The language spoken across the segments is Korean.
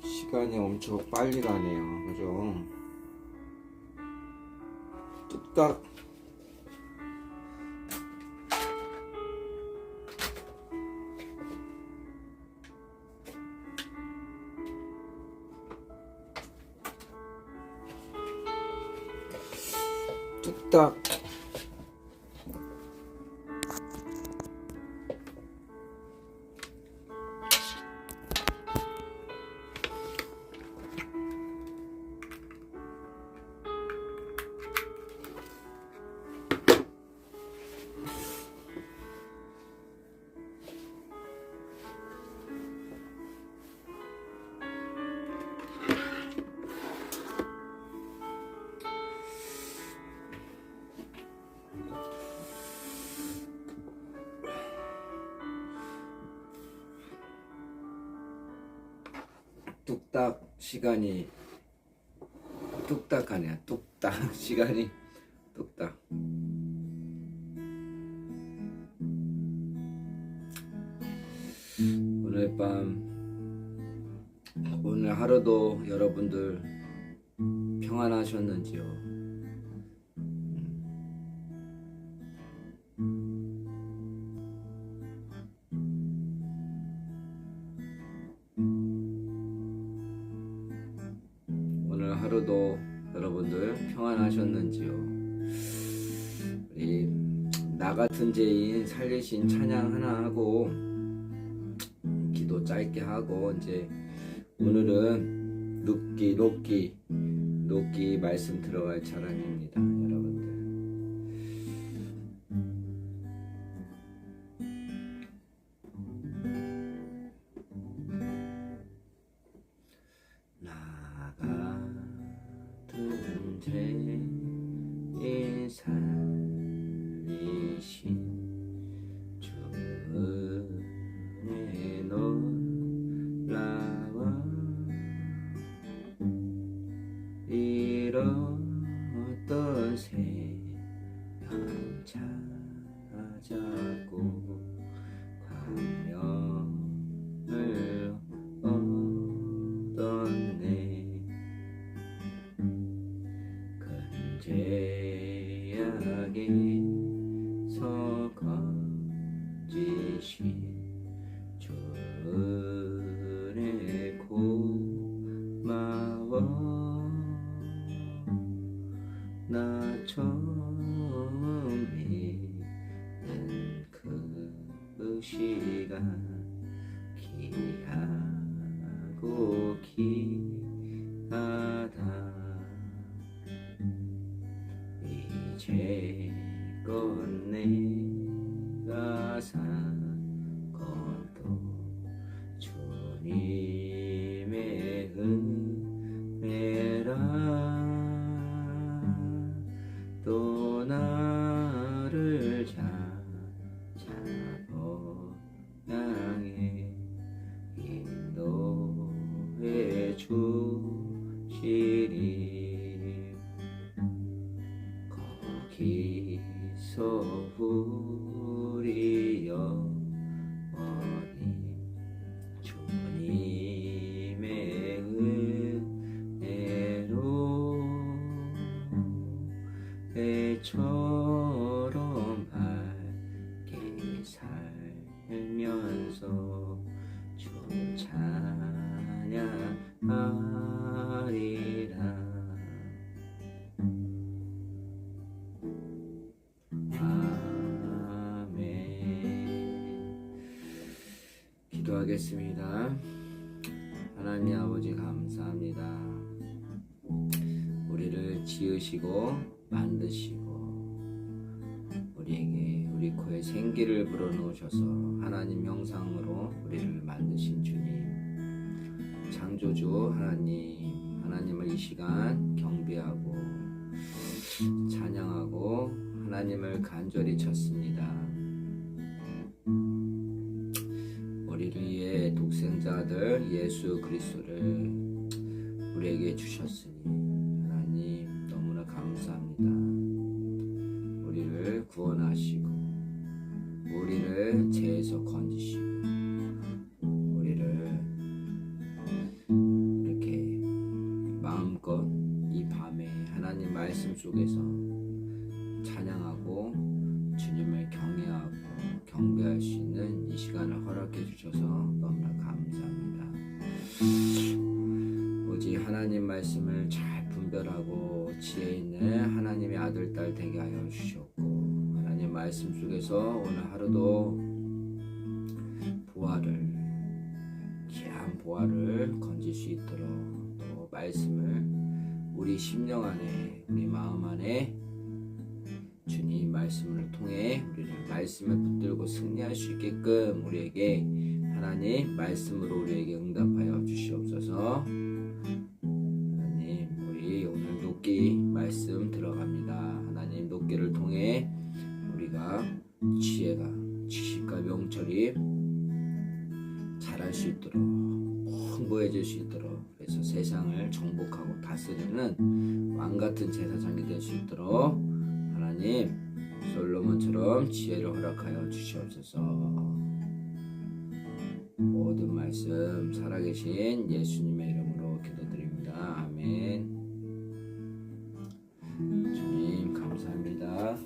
시간이 엄청 빨리 가네요. 그죠? 뚝딱 뚝딱 뚝딱 시간이 뚝딱하네요. 뚝딱 시간이 뚝딱. 오늘 밤 오늘 하루도 여러분들 평안하셨는지요? 하루도 여러분들 평안하셨는지요? 우리 나 같은 죄인 살리신 찬양 하나 하고 기도 짧게 하고 이제 오늘은 룻기 말씀 들어갈 차량입니다, 여러분들. 죄인 살리신 주의 놀라와 잃었던 생명 찾았고 광명을 얻었네. 죄악에서 건지신 주의 고마워. 나 처음 믿는 그 시간 귀하고 귀하다. 이제껏 내가 산 것도 주님의 은혜라. 또 나를 찬양에 인도해 주시리. 거기서 우리 영원히 주님의 은혜로 배처럼 밝게 살면서 주 찬양하리라. 기도하겠습니다. 하나님 아버지 감사합니다. 우리를 지으시고 만드시고 우리에게 우리 코에 생기를 불어넣으셔서 하나님 형상으로 우리를 만드신 주님, 창조주 하나님을 이 시간 경배하고 찬양하고 하나님을 간절히 찾습니다. 우리를 위해 독생자들 예수 그리스도를 우리에게 주셨으니 하나님 말씀 속에서 찬양하고 주님을 경외하고 경배할 수 있는 이 시간을 허락해 주셔서 너무나 감사합니다. 오직 하나님 말씀을 잘 분별하고 지혜 있는 하나님의 아들 딸 되게 하여 주셨고, 하나님 말씀 속에서 오늘 하루도 귀한 보화를 건질 수 있도록, 또 말씀을 우리 심령 안에, 우리 마음 안에 주님 말씀을 통해 우리를 말씀을 붙들고 승리할 수 있게끔 우리에게 하나님 말씀으로 우리에게 응답하여 주시옵소서. 하나님, 우리 오늘 놋기 말씀 들어갑니다. 하나님, 놋기를 통해 우리가 지식과 명철이 잘할 수 있도록, 풍부해질 수 있도록, 그래서 세상을 정복하고 다스리는 왕같은 제사장이 될 수 있도록 하나님, 솔로몬처럼 지혜를 허락하여 주시옵소서. 모든 말씀 살아계신 예수님의 이름으로 기도드립니다. 아멘. 주님 감사합니다.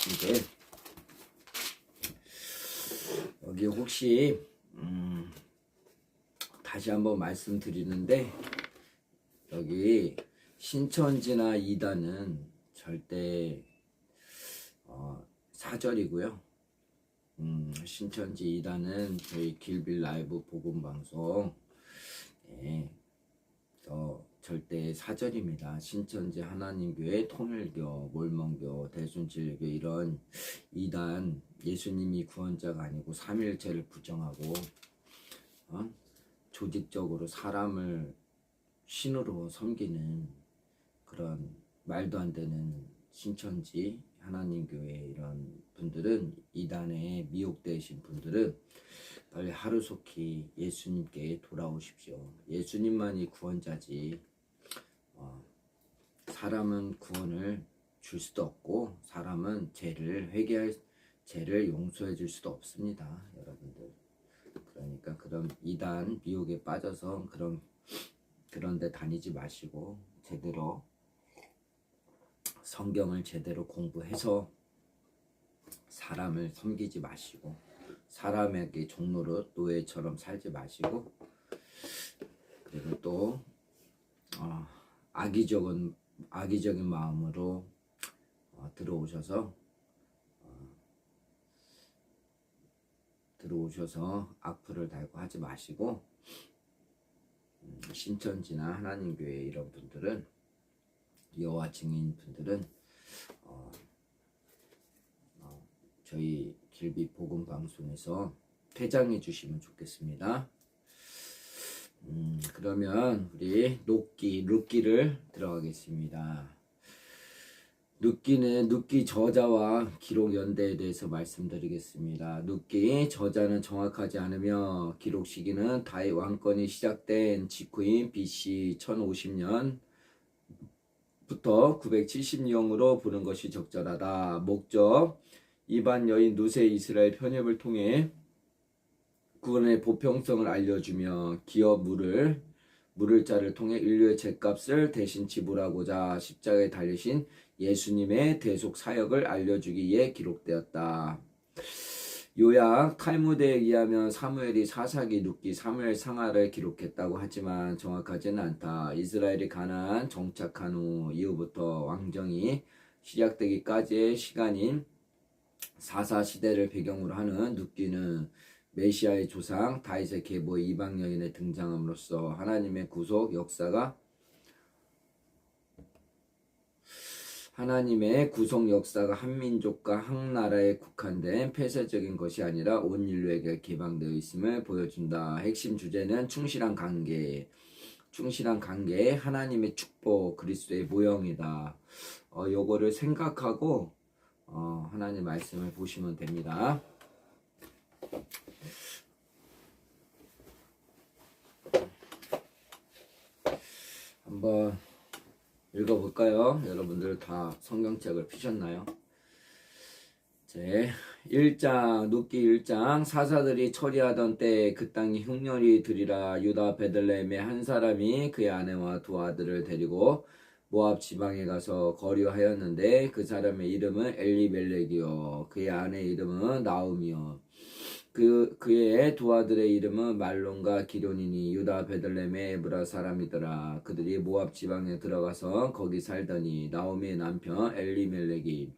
이제 여기 혹시 다시 한번 말씀드리는데, 여기 신천지나 이단은 절대 사절이고요. 신천지 이단은 저희 길빌 라이브 복음 방송 절대 사절입니다. 신천지 하나님교회, 통일교, 몰몬교, 대순진리교 이런 이단, 예수님이 구원자가 아니고 삼일체를 부정하고 조직적으로 사람을 신으로 섬기는 그런 말도 안 되는 신천지 하나님교회 이런 분들은, 이단에 미혹되신 분들은 빨리 하루속히 예수님께 돌아오십시오. 예수님만이 구원자지 사람은 구원을 줄 수도 없고, 사람은 죄를 용서해 줄 수도 없습니다, 여러분들. 그러니까 그런 이단 미혹에 빠져서 그런 데 다니지 마시고, 제대로 성경을 제대로 공부해서 사람을 섬기지 마시고, 사람에게 종로로 노예처럼 살지 마시고, 그리고 또 악의적인 마음으로 들어오셔서 악플을 달고 하지 마시고, 신천지나 하나님교회 이런 분들은, 여호와 증인 분들은 저희 길비 복음 방송에서 퇴장해 주시면 좋겠습니다. 그러면 우리 룻기를 들어가겠습니다. 룻기 저자와 기록 연대에 대해서 말씀드리겠습니다. 룻기 저자는 정확하지 않으며 기록 시기는 다윗 왕권이 시작된 직후인 BC 1050년부터 970년으로 보는 것이 적절하다. 목적: 이반 여인 누세 이스라엘 편협을 통해 구원의 보편성을 알려주며 기업 물을 자를 통해 인류의 죄값을 대신 지불하고자 십자가에 달리신 예수님의 대속 사역을 알려주기에 기록되었다. 요약: 탈무드에 의하면 사무엘이 사사기, 룻기, 사무엘 상하를 기록했다고 하지만 정확하지는 않다. 이스라엘이 가나안 정착한 이후부터 왕정이 시작되기까지의 시간인 사사 시대를 배경으로 하는 룻기는 메시아의 조상 다윗의 계보의 이방 여인의 등장함으로써 하나님의 구속 역사가 한 민족과 한 나라에 국한된 폐쇄적인 것이 아니라 온 인류에게 개방되어 있음을 보여준다. 핵심 주제는 충실한 관계, 하나님의 축복, 그리스도의 모형이다. 요거를 생각하고 하나님 말씀을 보시면 됩니다. 한번 읽어볼까요? 여러분들 다 성경책을 피셨나요? 제 1장 눕기 1장 사사들이 처리하던 때에 그 땅이 흉년이 들이라 유다 베들레헴의 한 사람이 그의 아내와 두 아들을 데리고 모압 지방에 가서 거류하였는데 그 사람의 이름은 엘리멜렉이요 그의 아내 이름은 나움이요 그의 두 아들의 이름은 말론과 기론이니 유다 베들레헴의 에브라 사람이더라. 그들이 모압 지방에 들어가서 거기 살더니 나오미의 남편 엘리멜렉이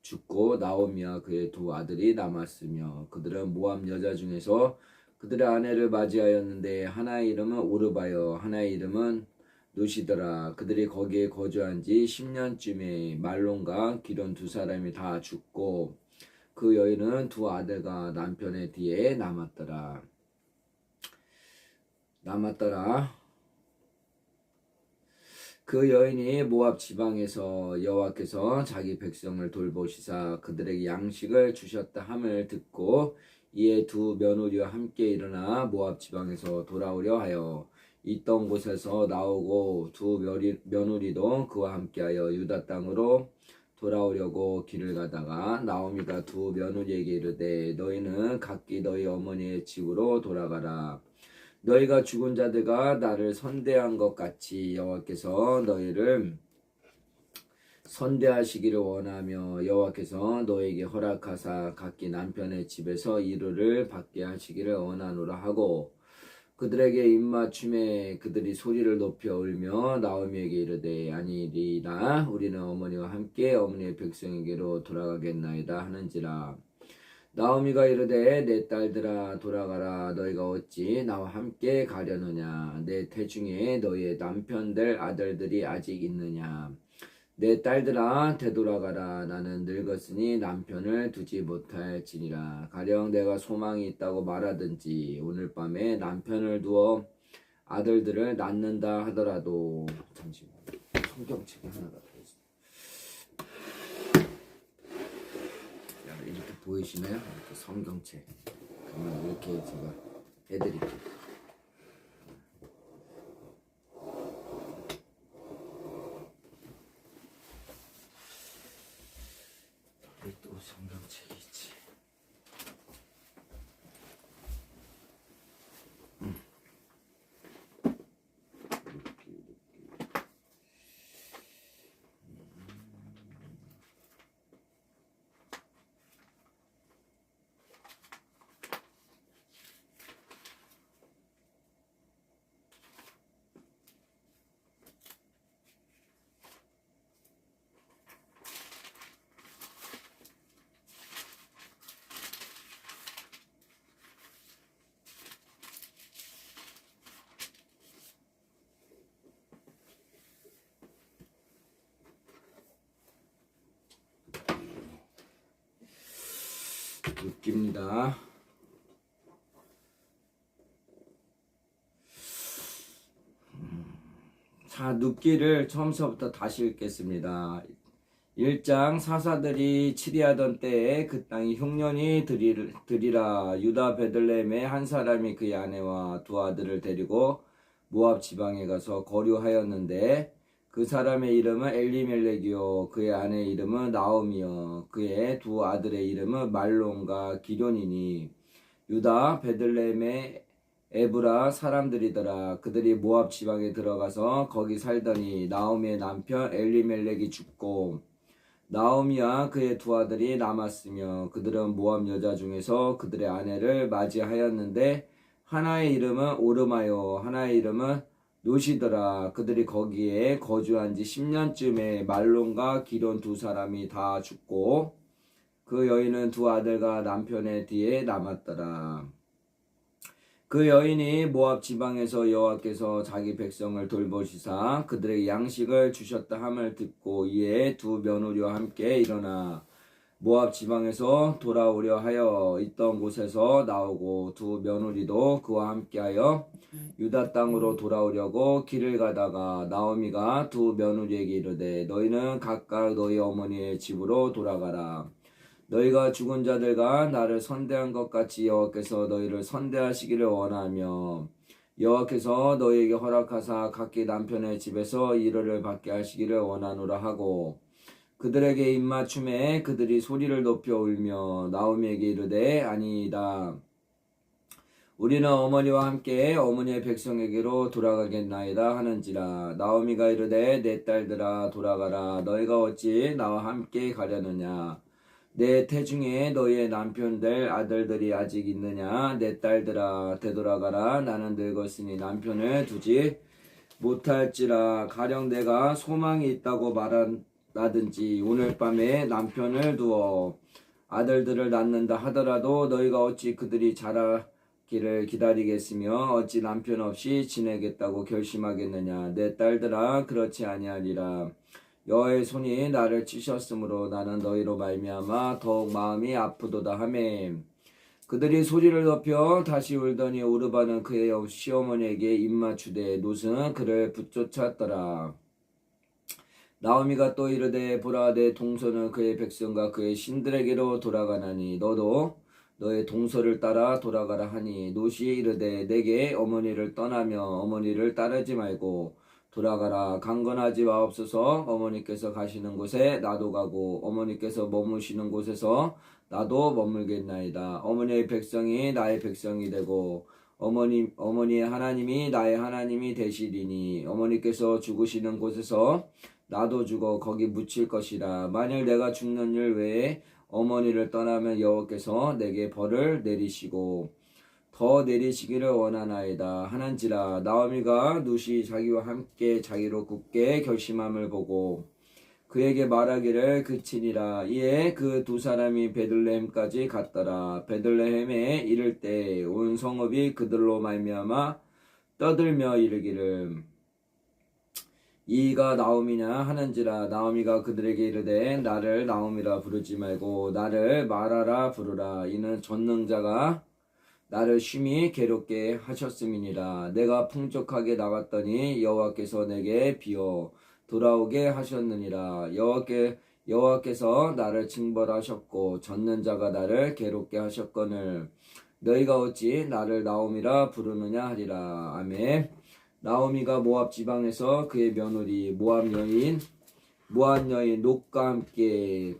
죽고 나오미와 그의 두 아들이 남았으며 그들은 모압 여자 중에서 그들의 아내를 맞이하였는데 하나의 이름은 오르바여 하나의 이름은 노시더라. 그들이 거기에 거주한 지 10년쯤에 말론과 기론 두 사람이 다 죽고 그 여인은 두 아들과 남편의 뒤에 남았더라. 그 여인이 모압 지방에서 여호와께서 자기 백성을 돌보시사 그들에게 양식을 주셨다 함을 듣고 이에 두 며느리와 함께 일어나 모압 지방에서 돌아오려 하여 있던 곳에서 나오고 두 며느리도 그와 함께하여 유다 땅으로 돌아오려고 길을 가다가 나오미가 두 며느리에게 이르되 너희는 각기 너희 어머니의 집으로 돌아가라. 너희가 죽은 자들과 나를 선대한 것 같이 여호와께서 너희를 선대하시기를 원하며 여호와께서 너에게 허락하사 각기 남편의 집에서 이르를 받게 하시기를 원하노라 하고 그들에게 입맞춤에 그들이 소리를 높여 울며 나오미에게 이르되 아니리라 우리는 어머니와 함께 어머니의 백성에게로 돌아가겠나이다 하는지라. 나오미가 이르되 내 딸들아 돌아가라. 너희가 어찌 나와 함께 가려느냐. 내 태중에 너희의 남편들 아들들이 아직 있느냐. 내 딸들아 되돌아가라. 나는 늙었으니 남편을 두지 못할지니라. 가령 내가 소망이 있다고 말하든지 오늘 밤에 남편을 두어 아들들을 낳는다 하더라도. 잠시만 성경책이 하나가 더 있어. 이렇게 보이시나요? 이렇게 성경책. 그러면 이렇게 제가 해드릴게요. 또 성경책이 있지. 눕기입니다. 자, 눕기를 처음서부터 다시 읽겠습니다. 1장 사사들이 치리하던 때에 그 땅이 흉년이 들이라 유다 베들레헴의 한 사람이 그의 아내와 두 아들을 데리고 모압 지방에 가서 거류하였는데 그 사람의 이름은 엘리멜렉이요 그의 아내의 이름은 나오미요 그의 두 아들의 이름은 말론과 기련이니 유다 베들레헴의 에브라 사람들이더라. 그들이 모압 지방에 들어가서 거기 살더니 나오미의 남편 엘리멜렉이 죽고 나오미와 그의 두 아들이 남았으며 그들은 모압 여자 중에서 그들의 아내를 맞이하였는데 하나의 이름은 오르마요 하나의 이름은 노시더라. 그들이 거기에 거주한 지 10년쯤에 말론과 기론 두 사람이 다 죽고 그 여인은 두 아들과 남편의 뒤에 남았더라. 그 여인이 모압 지방에서 여호와께서 자기 백성을 돌보시사 그들에게 양식을 주셨다 함을 듣고 이에 두 며느리와 함께 일어나 모압 지방에서 돌아오려 하여 있던 곳에서 나오고 두 며느리도 그와 함께하여 유다 땅으로 돌아오려고 길을 가다가 나오미가 두 며느리에게 이르되 너희는 각각 너희 어머니의 집으로 돌아가라. 너희가 죽은 자들과 나를 선대한 것 같이 여호와께서 너희를 선대하시기를 원하며 여호와께서 너희에게 허락하사 각기 남편의 집에서 일을 받게 하시기를 원하노라 하고 그들에게 입맞춤에 그들이 소리를 높여 울며 나오미에게 이르되 아니이다. 우리는 어머니와 함께 어머니의 백성에게로 돌아가겠나이다 하는지라. 나오미가 이르되 내 딸들아 돌아가라. 너희가 어찌 나와 함께 가려느냐. 내 태중에 너희의 남편 될 아들들이 아직 있느냐. 내 딸들아 되돌아가라. 나는 늙었으니 남편을 두지 못할지라. 가령 내가 소망이 있다고 말한다든지 오늘 밤에 남편을 두어 아들들을 낳는다 하더라도 너희가 어찌 그들이 자라기를 기다리겠으며 어찌 남편 없이 지내겠다고 결심하겠느냐. 내 딸들아 그렇지 아니하리라. 여호와의 손이 나를 치셨으므로 나는 너희로 말미암아 더욱 마음이 아프도다 하매 그들이 소리를 높여 다시 울더니 오르바는 그의 시어머니에게 입맞추되 롯은 그를 붙쫓았더라. 나오미가 또 이르되 보라 내 동서는 그의 백성과 그의 신들에게로 돌아가나니 너도 너의 동서를 따라 돌아가라 하니 롯이 이르되 내게 어머니를 떠나며 어머니를 따르지 말고 돌아가라. 강건하지 마옵소서. 어머니께서 가시는 곳에 나도 가고 어머니께서 머무시는 곳에서 나도 머물겠나이다. 어머니의 백성이 나의 백성이 되고 어머니의 하나님이 나의 하나님이 되시리니 어머니께서 죽으시는 곳에서 나도 죽어 거기 묻힐 것이라. 만일 내가 죽는 일 외에 어머니를 떠나면 여호와께서 내게 벌을 내리시고 더 내리시기를 원하나이다 하는지라. 나오미가 룻이 자기와 함께 자기로 굳게 결심함을 보고 그에게 말하기를 그치니라. 이에 그 두 사람이 베들레헴까지 갔더라. 베들레헴에 이를 때 온 성읍이 그들로 말미암아 떠들며 이르기를 이가 나오미냐 하는지라. 나오미가 그들에게 이르되 나를 나오미라 부르지 말고 나를 마라라 부르라. 이는 전능자가 나를 심히 괴롭게 하셨음이니라. 내가 풍족하게 나갔더니 여호와께서 내게 비어 돌아오게 하셨느니라. 여호와께서 나를 징벌하셨고 전능자가 나를 괴롭게 하셨거늘 너희가 어찌 나를 나오미라 부르느냐 하리라. 아멘. 나오미가 모압 지방에서 그의 며느리 모압 여인 롯과 함께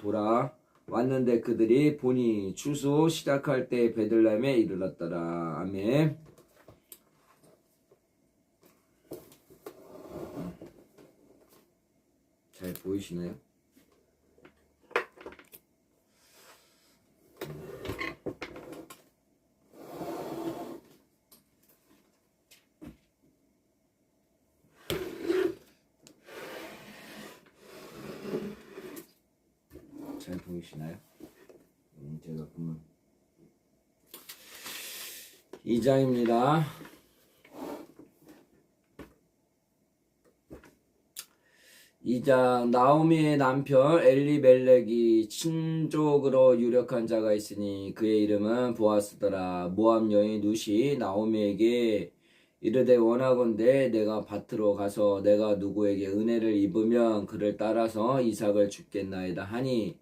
왔는데 그들이 보니 추수 시작할 때 베들레헴에 이르렀더라. 아멘. 잘 보이시나요? 잘 보이시나요? 제가 보면 2장입니다. 2장 나오미의 남편 엘리멜렉이 친족으로 유력한 자가 있으니 그의 이름은 보아스더라. 모압 여인 룻이 나오미에게 이르되 원하건대 내가 밭으로 가서 내가 누구에게 은혜를 입으면 그를 따라서 이삭을 줍겠나이다 하니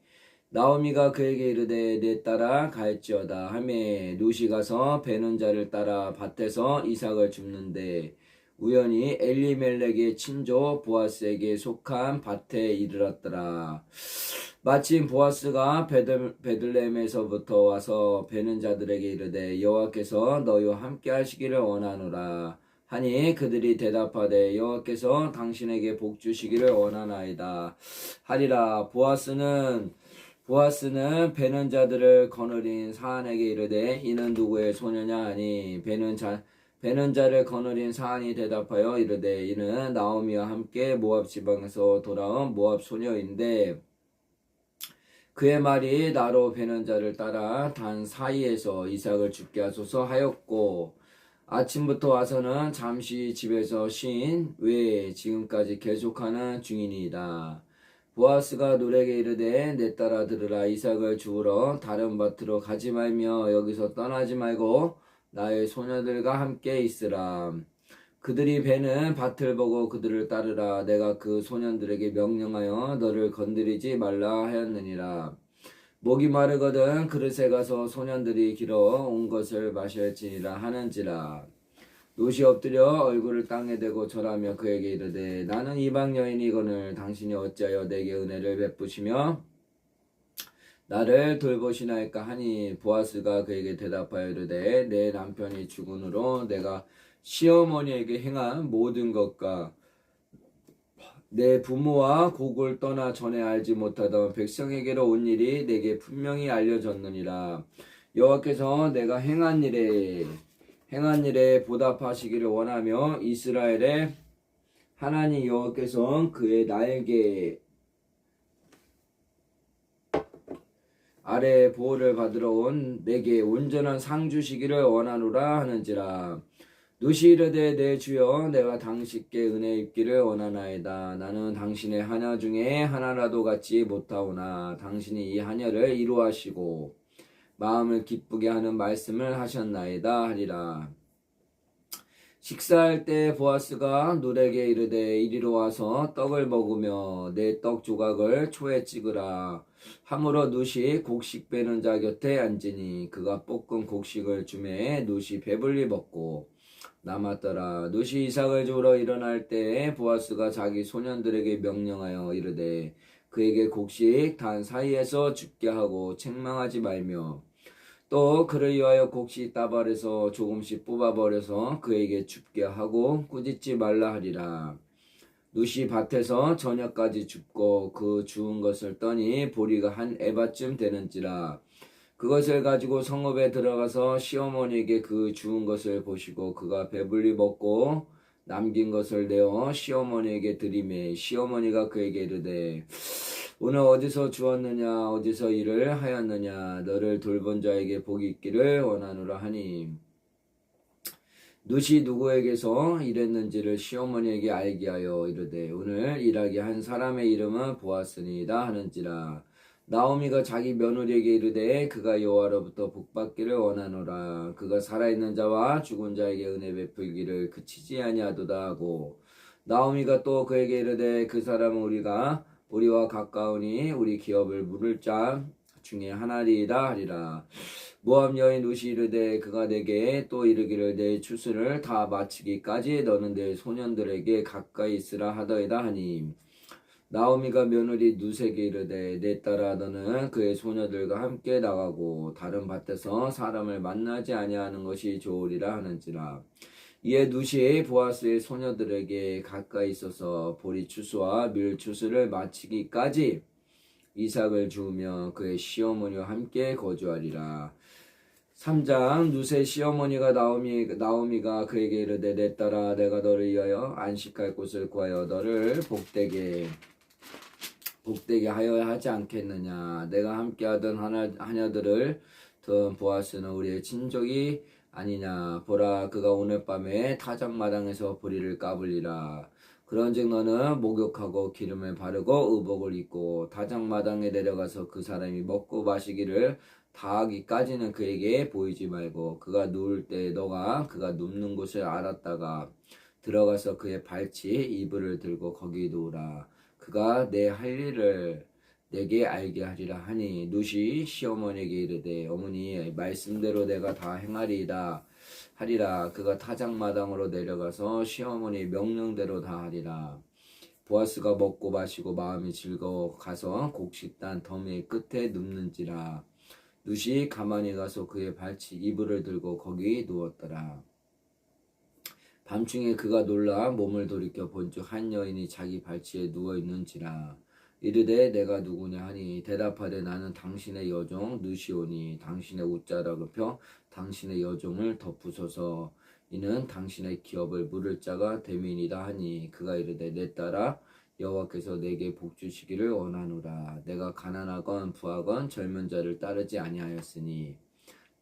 나오미가 그에게 이르되 내 딸아 갈지어다 하매 룻이 가서 베는 자를 따라 밭에서 이삭을 줍는데 우연히 엘리멜렉의 친조 보아스에게 속한 밭에 이르렀더라. 마침 보아스가 베들레헴에서부터 와서 베는 자들에게 이르되 여호와께서 너희와 함께 하시기를 원하노라 하니 그들이 대답하되 여호와께서 당신에게 복 주시기를 원하나이다 하리라. 보아스는 베는 자들을 거느린 사안에게 이르되 이는 누구의 소녀냐 하니 베는 자를 거느린 사안이 대답하여 이르되 이는 나오미와 함께 모압 지방에서 돌아온 모압 소녀인데 그의 말이 나로 베는 자를 따라 단 사이에서 이삭을 죽게 하소서 하였고 아침부터 와서는 잠시 집에서 쉰 외에 지금까지 계속하는 중이니이다. 보아스가 룻에게 이르되 내 딸아 들으라. 이삭을 주우러 다른 밭으로 가지 말며 여기서 떠나지 말고 나의 소녀들과 함께 있으라. 그들이 베는 밭을 보고 그들을 따르라. 내가 그 소년들에게 명령하여 너를 건드리지 말라 하였느니라. 목이 마르거든 그릇에 가서 소년들이 길어 온 것을 마실지니라 하는지라. 롯이 엎드려 얼굴을 땅에 대고 절하며 그에게 이르되 나는 이방 여인이거늘 당신이 어찌하여 내게 은혜를 베푸시며 나를 돌보시나이까 하니 보아스가 그에게 대답하여 이르되 내 남편이 죽은 후로 내가 시어머니에게 행한 모든 것과 내 부모와 곡을 떠나 전에 알지 못하던 백성에게로 온 일이 내게 분명히 알려졌느니라. 여호와께서 내가 행한 일에 보답하시기를 원하며 이스라엘의 하나님 여호와께서 그의 나에게 아래 보호를 받으러 온 내게 온전한 상 주시기를 원하노라 하는지라. 누시 이르되 내 주여 내가 당신께 은혜 입기를 원하나이다. 나는 당신의 하녀 중에 하나라도 갖지 못하오나 당신이 이 하녀를 이루하시고 마음을 기쁘게 하는 말씀을 하셨나이다 하리라. 식사할 때 보아스가 룻에게 이르되 이리로 와서 떡을 먹으며 내 떡 조각을 초에 찍으라 하므로 룻이 곡식 빼는 자 곁에 앉으니 그가 볶은 곡식을 주매 룻이 배불리 먹고 남았더라. 룻이 이삭을 주우러 일어날 때에 보아스가 자기 소년들에게 명령하여 이르되 그에게 곡식 단 사이에서 죽게 하고 책망하지 말며 또 그를 위하여 곡식 따발에서 조금씩 뽑아버려서 그에게 줍게 하고 꾸짖지 말라 하리라. 룻이 밭에서 저녁까지 줍고 그 주운 것을 떠니 보리가 한 에바쯤 되는지라. 그것을 가지고 성읍에 들어가서 시어머니에게 그 주운 것을 보시고 그가 배불리 먹고 남긴 것을 내어 시어머니에게 드리매 시어머니가 그에게 이르되 오늘 어디서 주었느냐 어디서 일을 하였느냐 너를 돌본 자에게 복이 있기를 원하노라 하니 룻이 누구에게서 일했는지를 시어머니에게 알게 하여 이르되 오늘 일하게 한 사람의 이름은 보았으니이다 하는지라. 나오미가 자기 며느리에게 이르되 그가 여호와로부터 복받기를 원하노라. 그가 살아있는 자와 죽은 자에게 은혜 베풀기를 그치지 아니하도다 하고 나오미가 또 그에게 이르되 그 사람은 우리와 가까우니 우리 기업을 물을 자 중에 하나리이다 하리라. 모압 여인 룻이 이르되 그가 내게 또 이르기를 내 추수를 다 마치기까지 너는 내 소년들에게 가까이 있으라 하더이다 하니 나오미가 며느리 룻에게 이르되 내 딸아 너는 그의 소녀들과 함께 나가고 다른 밭에서 사람을 만나지 아니하는 것이 좋으리라 하는지라. 이에 룻이 보아스의 소녀들에게 가까이 있어서 보리 추수와 밀 추수를 마치기까지 이삭을 주우며 그의 시어머니와 함께 거주하리라. 3장 룻의 시어머니가 나오미가 그에게 이르되 내 딸아 내가 너를 위하여 안식할 곳을 구하여 너를 복되게 하여야 하지 않겠느냐. 내가 함께하던 하녀들을 든 보아스는 우리의 친족이 아니냐. 보라 그가 오늘 밤에 타작마당에서 보리를 까불리라. 그런즉 너는 목욕하고 기름을 바르고 의복을 입고 타작마당에 내려가서 그 사람이 먹고 마시기를 다하기까지는 그에게 보이지 말고 그가 누울 때 너가 그가 눕는 곳을 알았다가 들어가서 그의 발치 이불을 들고 거기 누우라. 그가 내 할 일을 내게 알게 하리라 하니 룻이 시어머니에게 이르되 어머니 말씀대로 내가 다 행하리이다 하리라. 그가 타작마당으로 내려가서 시어머니 명령대로 다 하리라. 보아스가 먹고 마시고 마음이 즐거워 가서 곡식단 더미 끝에 눕는지라. 룻이 가만히 가서 그의 발치 이불을 들고 거기 누웠더라. 밤중에 그가 놀라 몸을 돌이켜 본즉 한 여인이 자기 발치에 누워 있는지라. 이르되 내가 누구냐 하니 대답하되 나는 당신의 여종 룻이오니 당신의 웃자라 급여 당신의 여종을 덮으소서. 이는 당신의 기업을 물을 자가 됨이니라 하니 그가 이르되 내 딸아 여호와께서 내게 복 주시기를 원하노라. 내가 가난하건 부하건 젊은 자를 따르지 아니하였으니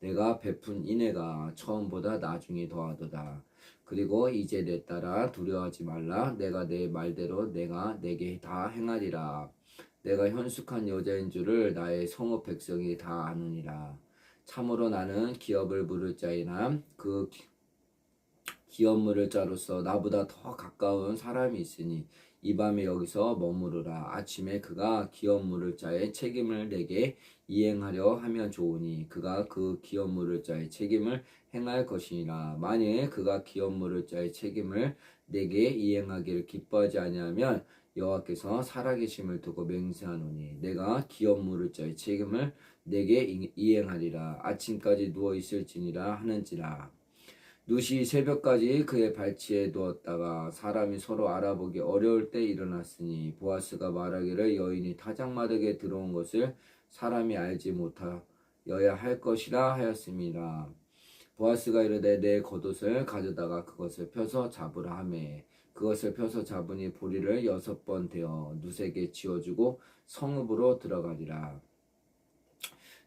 내가 베푼 인애가 처음보다 나중에 더하도다. 그리고 이제 내 딸아 두려워하지 말라. 내가 내 말대로 내가 내게 다 행하리라. 내가 현숙한 여자인 줄을 나의 성읍 백성이 다 아느니라. 참으로 나는 기업을 물을 자이나 그 기업 물을 자로서 나보다 더 가까운 사람이 있으니 이 밤에 여기서 머무르라. 아침에 그가 기업 물을 자의 책임을 내게 이행하려 하면 좋으니 그가 그 기업 물을 자의 책임을 행할 것이니라. 만일 그가 기업 물을 자의 책임을 내게 이행하기를 기뻐하지 아니하면 여호와께서 살아계심을 두고 맹세하노니 내가 기업 물을 자의 책임을 내게 이행하리라. 아침까지 누워 있을지니라 하는지라. 룻이 새벽까지 그의 발치에 누웠다가 사람이 서로 알아보기 어려울 때 일어났으니 보아스가 말하기를 여인이 타작마당에 들어온 것을 사람이 알지 못하여야 할 것이라 하였습니다. 보아스가 이르되 내 겉옷을 가져다가 그것을 펴서 잡으라 하매 그것을 펴서 잡으니 보리를 6번 대어 룻에게 지어주고 성읍으로 들어가리라.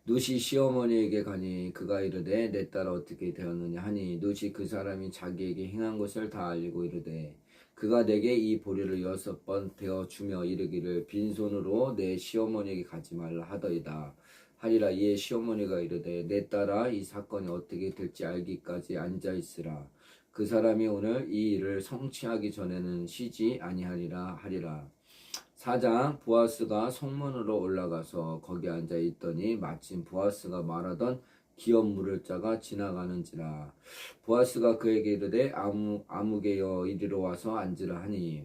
룻이 시어머니에게 가니 그가 이르되 내 딸 어떻게 되었느냐 하니 룻이 그 사람이 자기에게 행한 것을 다 알리고 이르되 그가 내게 이 보리를 6번 대어 주며 이르기를 빈손으로 내 시어머니에게 가지 말라 하더이다 하리라. 이에 시어머니가 이르되 내 딸아 이 사건이 어떻게 될지 알기까지 앉아 있으라. 그 사람이 오늘 이 일을 성취하기 전에는 쉬지 아니하리라 하리라. 4장. 보아스가 성문으로 올라가서 거기 앉아 있더니 마침 보아스가 말하던 기업 물을 자가 지나가는지라. 보아스가 그에게 이르되 아무개여 이리로 와서 앉으라 하니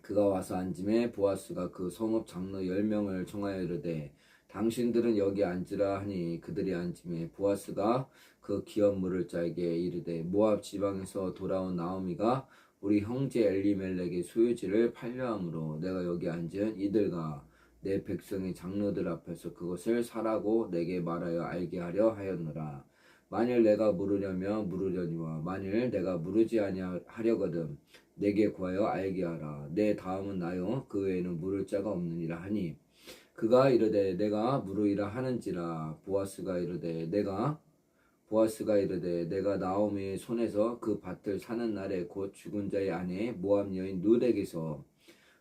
그가 와서 앉음에 보아스가 그 성읍 장로 10명을 청하여 이르되 당신들은 여기 앉으라 하니 그들이 앉음에 보아스가 그 기업 물을 자에게 이르되 모압 지방에서 돌아온 나오미가 우리 형제 엘리멜렉의 소유지를 팔려함으로 내가 여기 앉은 이들과 내 백성의 장로들 앞에서 그것을 사라고 내게 말하여 알게 하려 하였노라. 만일 내가 물으려면 물으려니와 만일 내가 물으지 아니하려거든 내게 구하여 알게 하라. 내 다음은 나요 그 외에는 물을 자가 없느니라 하니 그가 이르되 내가 물으리라 하는지라. 보아스가 이르되 내가 나오미의 손에서 그 밭을 사는 날에 곧 죽은 자의 아내 모압 여인 룻에게서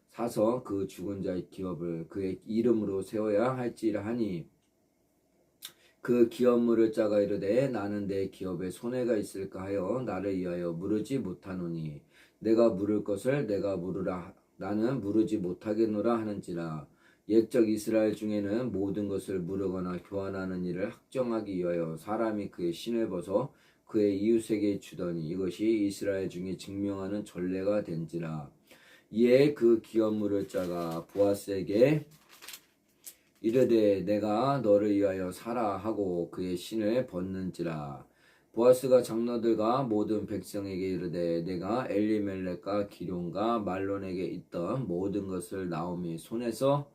사서 그 죽은 자의 기업을 그의 이름으로 세워야 할지라 하니 그 기업 물을 자가 이르되 나는 내 기업에 손해가 있을까 하여 나를 위하여 물으지 못하노니 내가 물을 것을 내가 물으라 나는 물으지 못하겠노라 하는지라. 옛적 이스라엘 중에는 모든 것을 물으거나 교환하는 일을 확정하기 위하여 사람이 그의 신을 벗어 그의 이웃에게 주더니 이것이 이스라엘 중에 증명하는 전례가 된지라. 이에 그 기업 물을 자가 보아스에게 이르되 내가 너를 위하여 사라 하고 그의 신을 벗는지라. 보아스가 장로들과 모든 백성에게 이르되 내가 엘리멜렉과 기룡과 말론에게 있던 모든 것을 나오미 손에서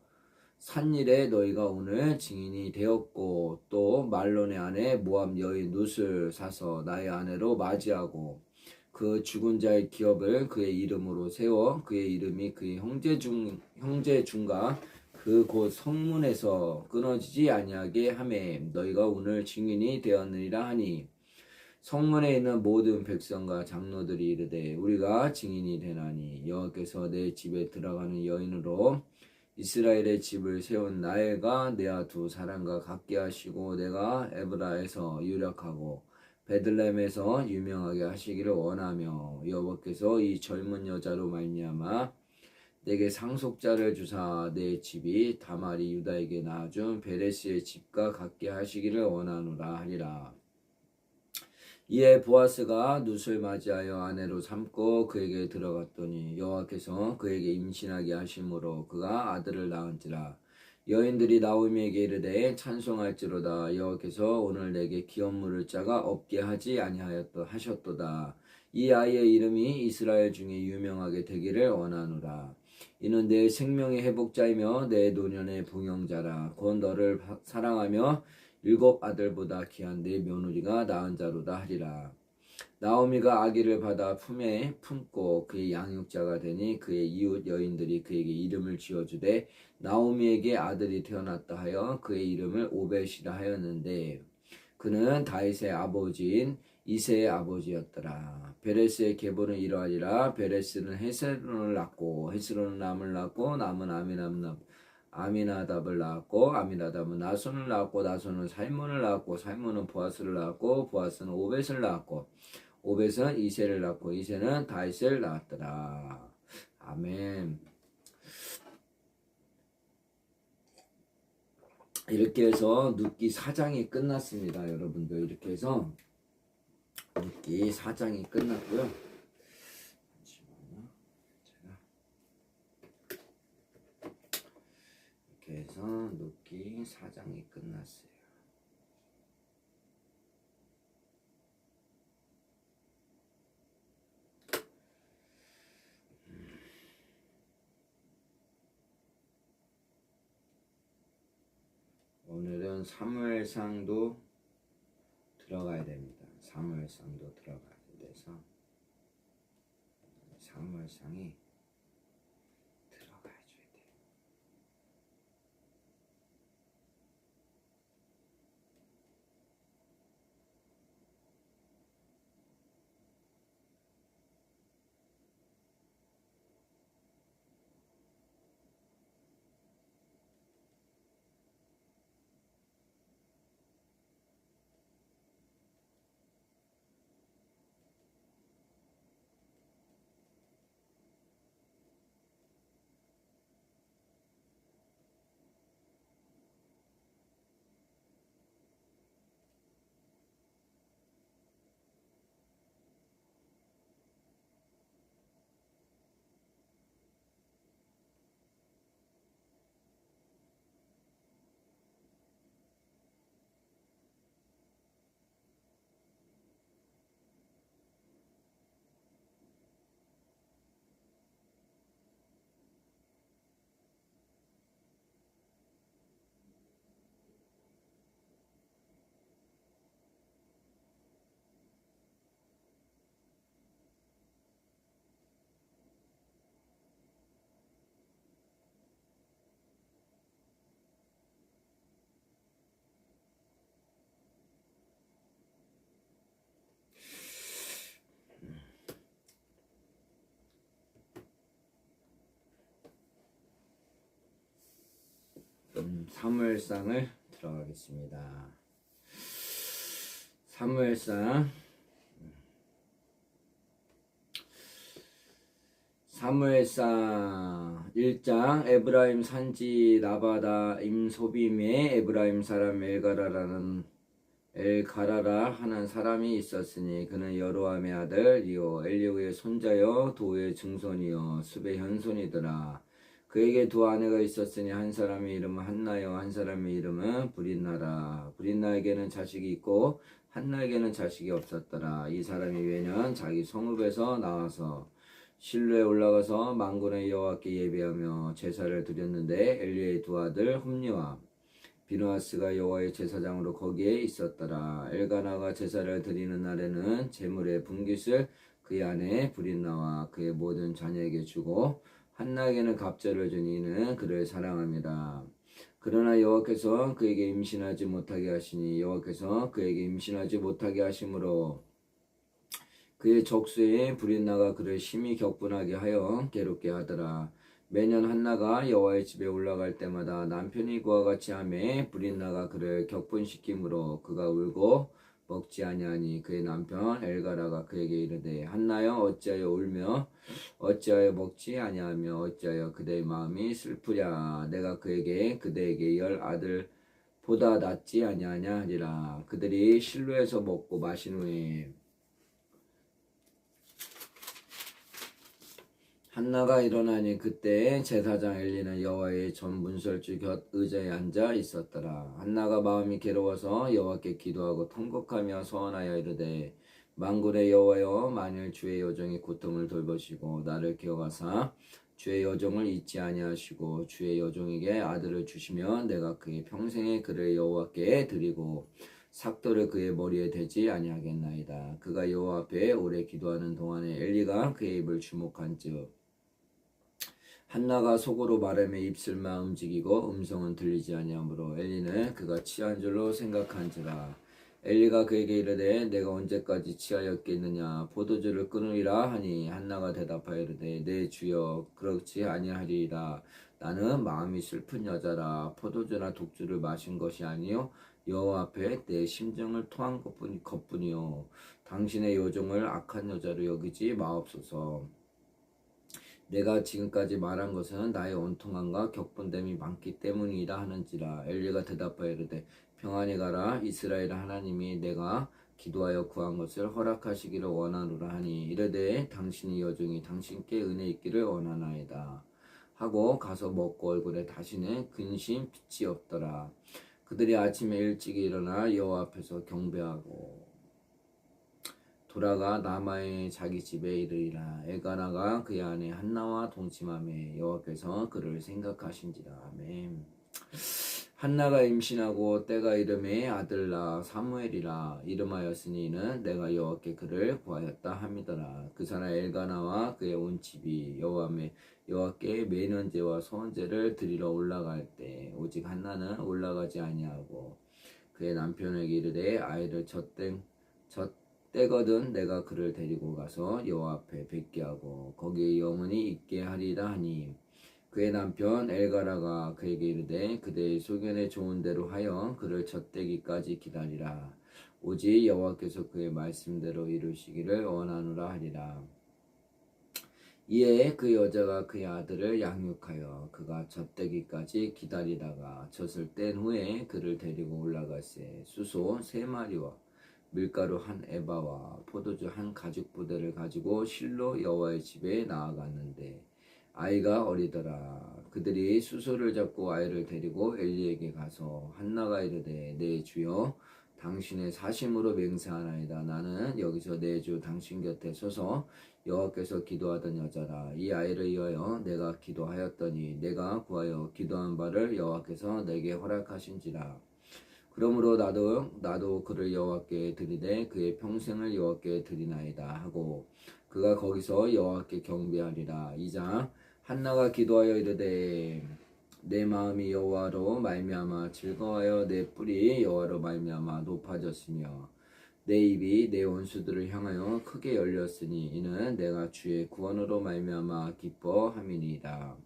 산 일에 너희가 오늘 증인이 되었고 또 말론의 아내 모압 여인 룻을 사서 나의 아내로 맞이하고 그 죽은 자의 기업을 그의 이름으로 세워 그의 이름이 그의 형제 중과 그 곧 성문에서 끊어지지 아니하게 하매 너희가 오늘 증인이 되었느니라 하니 성문에 있는 모든 백성과 장로들이 이르되 우리가 증인이 되나니 여호와께서 내 집에 들어가는 여인으로 이스라엘의 집을 세운 나엘과 네아 두 사람과 같게 하시고 내가 에브라에서 유력하고 베들레헴에서 유명하게 하시기를 원하며 여호와께서 이 젊은 여자로 말미암아 내게 상속자를 주사 내 집이 다말이 유다에게 낳아준 베레스의 집과 같게 하시기를 원하노라 하리라. 이에 보아스가 룻을 맞이하여 아내로 삼고 그에게 들어갔더니 여호와께서 그에게 임신하게 하심으로 그가 아들을 낳은지라. 여인들이 나오미에게 이르되 찬송할지로다. 여호와께서 오늘 내게 기업 물을 자가 없게 하지 아니하셨도다. 이 아이의 이름이 이스라엘 중에 유명하게 되기를 원하노라. 이는 내 생명의 회복자이며 내 노년의 봉영자라. 곧 너를 사랑하며 7 아들보다 귀한 내 며느리가 낳은 자로다 하리라. 나오미가 아기를 받아 품에 품고 그의 양육자가 되니 그의 이웃 여인들이 그에게 이름을 지어주되 나오미에게 아들이 태어났다 하여 그의 이름을 오벳이라 하였는데 그는 다윗의 아버지인 이새의 아버지였더라. 베레스의 계보는 이러하리라. 베레스는 헤스론을 낳고 헤스론은 남을 낳고 남은 아미나답을 낳았고 아미나답은 나손을 낳았고 나손은 살몬을 낳았고 살몬은 보아스를 낳았고 보아스는 오벳을 낳았고 오벳은 이새를 낳고 이새는 다윗을 낳았더라. 아멘. 이렇게 해서 눕기 4장이 끝났습니다. 여러분들 이렇게 해서 눕기 4장이 끝났고요. 제가 이렇게 해서 눕기 4장이 끝났어요. 오늘은 사무엘상도 들어가야 됩니다. 사무엘상도 들어가야 돼서 사무엘상이 들어가야 줘야 돼요. 사무엘상을 들어가겠습니다. 사무엘상 1장 에브라임 산지 나바다 임소빔에 에브라임 사람 엘가라라 하는 사람이 있었으니 그는 여로함의 아들이요 엘리후의 손자요 도의 증손이요 숲의 현손이더라. 그에게 두 아내가 있었으니 한 사람의 이름은 한나요 한 사람의 이름은 브린나라. 브린나에게는 자식이 있고 한나에게는 자식이 없었더라. 이 사람이 외년 자기 성읍에서 나와서 실로에 올라가서 만군의 여호와께 예배하며 제사를 드렸는데 엘리의 두 아들 홈리와 비누아스가 여호와의 제사장으로 거기에 있었더라. 엘가나가 제사를 드리는 날에는 제물의 분깃을 그의 아내 브린나와 그의 모든 자녀에게 주고 한나에게는 갑절을 주니 이는 그를 사랑함이라. 그러나 여호와께서 그에게 임신하지 못하게 하시니 여호와께서 그에게 임신하지 못하게 하심으로 그의 족수인 브린나가 그를 심히 격분하게 하여 괴롭게 하더라. 매년 한나가 여호와의 집에 올라갈 때마다 남편이 그와 같이 하매 브린나가 그를 격분시키므로 그가 울고 먹지 아니하니 그의 남편 엘가라가 그에게 이르되 한나여 어찌하여 울며 어찌하여 먹지 아니하며 어찌하여 그대의 마음이 슬프랴. 내가 그대에게 10 아들보다 낫지 아니하냐 하리라. 그들이 실로에서 먹고 마신 후에 한나가 일어나니 그때 제사장 엘리는 여호와의 전 문설주 곁 의자에 앉아 있었더라. 한나가 마음이 괴로워서 여호와께 기도하고 통곡하며 소원하여 이르되 만군의 여호와여 만일 주의 여종이 고통을 돌보시고 나를 기억하사 주의 여종을 잊지 아니하시고 주의 여종에게 아들을 주시면 내가 그의 평생의 그를 여호와께 드리고 삭도를 그의 머리에 대지 아니하겠나이다. 그가 여호와 앞에 오래 기도하는 동안에 엘리가 그의 입을 주목한즉 한나가 속으로 말하며 입술만 움직이고 음성은 들리지 아니하므로 엘리는 그가 취한 줄로 생각한지라. 엘리가 그에게 이르되 내가 언제까지 취하였겠느냐 포도주를 끊으리라 하니 한나가 대답하여 이르되 내 주여 그렇지 아니하리이다. 나는 마음이 슬픈 여자라. 포도주나 독주를 마신 것이 아니요 여호와 앞에 내 심정을 토한 것뿐이요 당신의 여종을 악한 여자로 여기지 마옵소서. 내가 지금까지 말한 것은 나의 원통함과 격분됨이 많기 때문이라 하는지라. 엘리가 대답하여 이르되 평안히 가라. 이스라엘 하나님이 내가 기도하여 구한 것을 허락하시기를 원하노라 하니 이르되 당신이 여종이 당신께 은혜 있기를 원하나이다 하고 가서 먹고 얼굴에 다시는 근심 빛이 없더라. 그들이 아침에 일찍 일어나 여호와 앞에서 경배하고 돌아가 라마의 자기 집에 이르리라. 엘가나가 그의 아내 한나와 동침하매 여호와께서 그를 생각하신지라. 아멘. 한나가 임신하고 때가 이름에 아들 낳아 사무엘이라 이름하였으니 이는 내가 여호와께 그를 구하였다 함이더라. 그 사람 엘가나와 그의 온 집이 여호와께 매년제와 소원제를 드리러 올라갈 때 오직 한나는 올라가지 아니하고 그의 남편에게 이르되 아이를 때거든 내가 그를 데리고 가서 여호와 앞에 뵙게 하고 거기에 영원히 있게 하리라 하니 그의 남편 엘가라가 그에게 이르되 그대의 소견에 좋은 대로 하여 그를 젖대기까지 기다리라. 오직 여호와께서 그의 말씀대로 이루시기를 원하노라 하리라. 이에 그 여자가 그의 아들을 양육하여 그가 젖대기까지 기다리다가 젖을 뗀 후에 그를 데리고 올라가세 수소 3마리와 밀가루 1에바와 포도주 1가죽부대를 가지고 실로 여호와의 집에 나아갔는데 아이가 어리더라. 그들이 수소를 잡고 아이를 데리고 엘리에게 가서 한나가 이르되 내 주여 당신의 사심으로 맹세하나이다. 나는 여기서 내 주 당신 곁에 서서 여호와께서 기도하던 여자라. 이 아이를 위하여 내가 기도하였더니 내가 구하여 기도한 바를 여호와께서 내게 허락하신지라. 그러므로 나도 그를 여호와께 드리되 그의 평생을 여호와께 드리나이다 하고 그가 거기서 여호와께 경배하리라. 2장 한나가 기도하여 이르되 내 마음이 여호와로 말미암아 즐거워하여 내 뿔이 여호와로 말미암아 높아졌으며 내 입이 내 원수들을 향하여 크게 열렸으니 이는 내가 주의 구원으로 말미암아 기뻐함이니이다.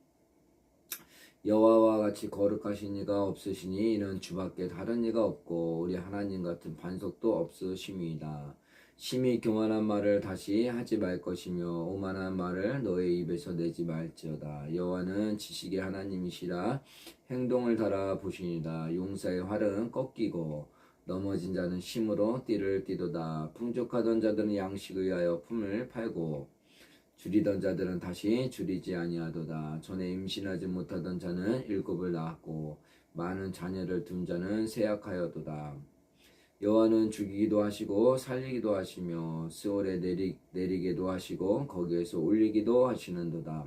여호와와 같이 거룩하신 이가 없으시니 이는 주밖에 다른 이가 없고 우리 하나님 같은 반석도 없으심이다. 심히 교만한 말을 다시 하지 말 것이며 오만한 말을 너의 입에서 내지 말지어다. 여호와는 지식의 하나님이시라. 행동을 달아 보시니라. 용사의 활은 꺾이고 넘어진 자는 힘으로 띠를 띠도다. 풍족하던 자들은 양식을 위하여 품을 팔고 줄이던 자들은 다시 줄이지 아니하도다. 전에 임신하지 못하던 자는 7을 낳았고 많은 자녀를 둔 자는 쇠약하여도다. 여호와는 죽이기도 하시고 살리기도 하시며 스올에 내리게도 하시고 거기에서 올리기도 하시는도다.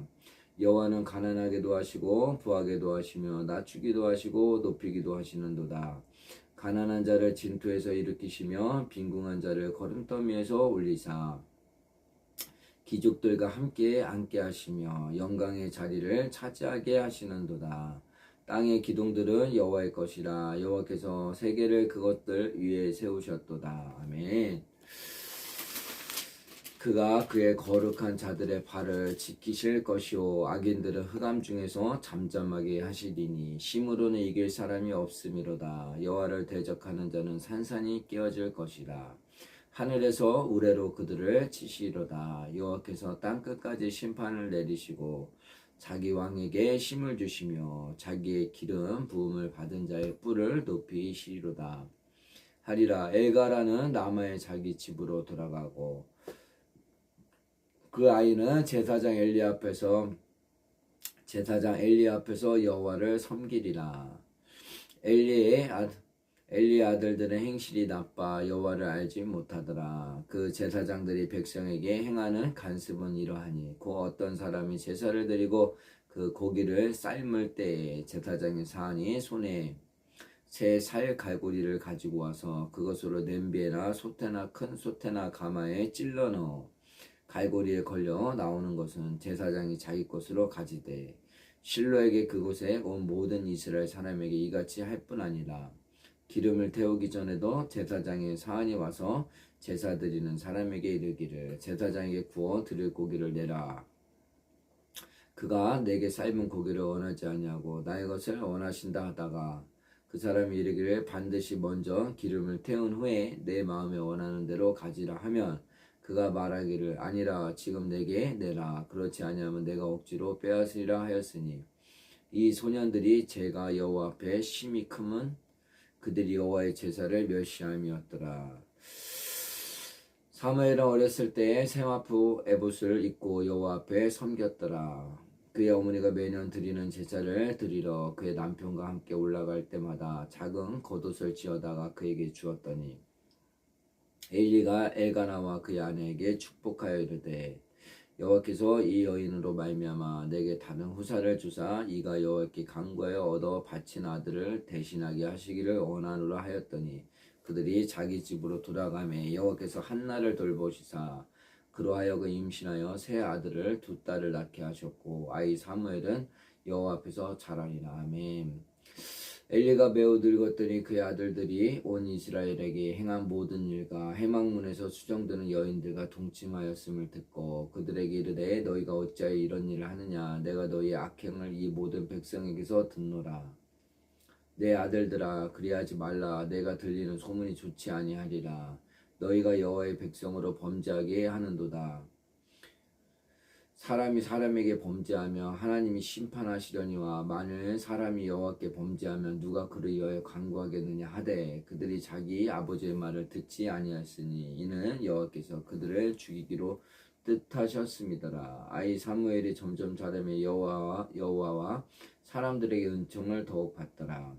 여호와는 가난하게도 하시고 부하게도 하시며 낮추기도 하시고 높이기도 하시는도다. 가난한 자를 진토에서 일으키시며 빈궁한 자를 거름더미에서 올리사 귀족들과 함께 앉게 하시며 영광의 자리를 차지하게 하시는도다. 땅의 기둥들은 여호와의 것이라. 여호와께서 세계를 그것들 위에 세우셨도다. 아멘. 그가 그의 거룩한 자들의 발을 지키실 것이요 악인들은 흑암 중에서 잠잠하게 하시리니 심으로는 이길 사람이 없음이로다. 여호와를 대적하는 자는 산산이 깨어질 것이라. 하늘에서 우레로 그들을 치시리로다. 여호와께서 땅끝까지 심판을 내리시고 자기 왕에게 힘을 주시며 자기의 기름 부음을 받은 자의 뿔을 높이시리로다 하리라. 엘가라는 라마의 자기 집으로 돌아가고 그 아이는 제사장 엘리 앞에서 여호와를 섬기리라. 엘리의 아들들은 행실이 나빠 여호와를 알지 못하더라. 그 제사장들이 백성에게 행하는 간습은 이러하니 곧 어떤 사람이 제사를 드리고 그 고기를 삶을 때에 제사장의 사안이 손에 새 살 갈고리를 가지고 와서 그것으로 냄비에나 솥에나 큰 솥에나 가마에 찔러 넣어 갈고리에 걸려 나오는 것은 제사장이 자기 것으로 가지되 실로에게 그곳에 온 모든 이스라엘 사람에게 이같이 할 뿐 아니라 기름을 태우기 전에도 제사장의 사안이 와서 제사 드리는 사람에게 이르기를 제사장에게 구워 드릴 고기를 내라. 그가 내게 삶은 고기를 원하지 아니하고 나의 것을 원하신다 하다가 그 사람이 이르기를 반드시 먼저 기름을 태운 후에 내 마음에 원하는 대로 가지라 하면 그가 말하기를 아니라 지금 내게 내라. 그렇지 아니하면 내가 억지로 빼앗으리라 하였으니 이 소년들이 제가 여호와 앞에 심히 크면 그들이 여호와의 제사를 멸시함이었더라. 사무엘은 어렸을 때에 세마포 에봇을 입고 여호와 앞에 섬겼더라. 그의 어머니가 매년 드리는 제사를 드리러 그의 남편과 함께 올라갈 때마다 작은 겉옷을 지어다가 그에게 주었더니 엘리가 엘가나와 그의 아내에게 축복하여 이르되 여호와께서 이 여인으로 말미암아 내게 다른 후사를 주사 이가 여호와께 간구하여 얻어 바친 아들을 대신하게 하시기를 원하노라 하였더니 그들이 자기 집으로 돌아가매 여호와께서 한나를 돌보시사 그로 하여금 임신하여 세 아들을 두 딸을 낳게 하셨고 아이 사무엘은 여호와 앞에서 자라니라. 아멘. 엘리가 매우 늙었더니 그의 아들들이 온 이스라엘에게 행한 모든 일과 해망문에서 수정되는 여인들과 동침하였음을 듣고 그들에게 이르되 너희가 어찌하여 이런 일을 하느냐. 내가 너희의 악행을 이 모든 백성에게서 듣노라. 내 아들들아 그리하지 말라. 내가 들리는 소문이 좋지 아니하리라. 너희가 여호와의 백성으로 범죄하게 하는도다. 사람이 사람에게 범죄하며 하나님이 심판하시려니와 만일 사람이 여호와께 범죄하면 누가 그를 위하여 간구하겠느냐 하되 그들이 자기 아버지의 말을 듣지 아니하였으니 이는 여호와께서 그들을 죽이기로 뜻하셨음이더라. 아이 사무엘이 점점 자라매 여호와와 사람들에게 은총을 더욱 받더라.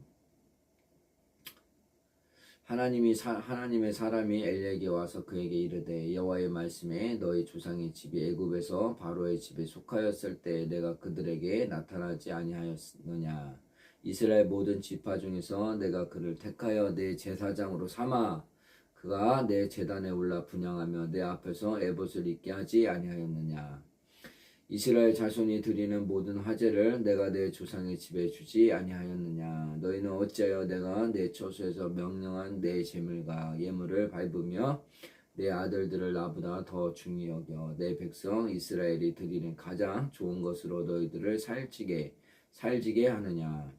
하나님의 사람이 엘리에게 와서 그에게 이르되 여호와의 말씀에 너희 조상의 집이 애굽에서 바로의 집에 속하였을 때 내가 그들에게 나타나지 아니하였느냐. 이스라엘 모든 지파 중에서 내가 그를 택하여 내 제사장으로 삼아 그가 내 제단에 올라 분향하며 내 앞에서 에봇을 입게 하지 아니하였느냐. 이스라엘 자손이 드리는 모든 화제를 내가 내 조상의 집에 주지 아니하였느냐. 너희는 어찌하여 내가 내 처소에서 명령한 내 제물과 예물을 밟으며 내 아들들을 나보다 더 중히 여겨 내 백성 이스라엘이 드리는 가장 좋은 것으로 너희들을 살찌게 하느냐.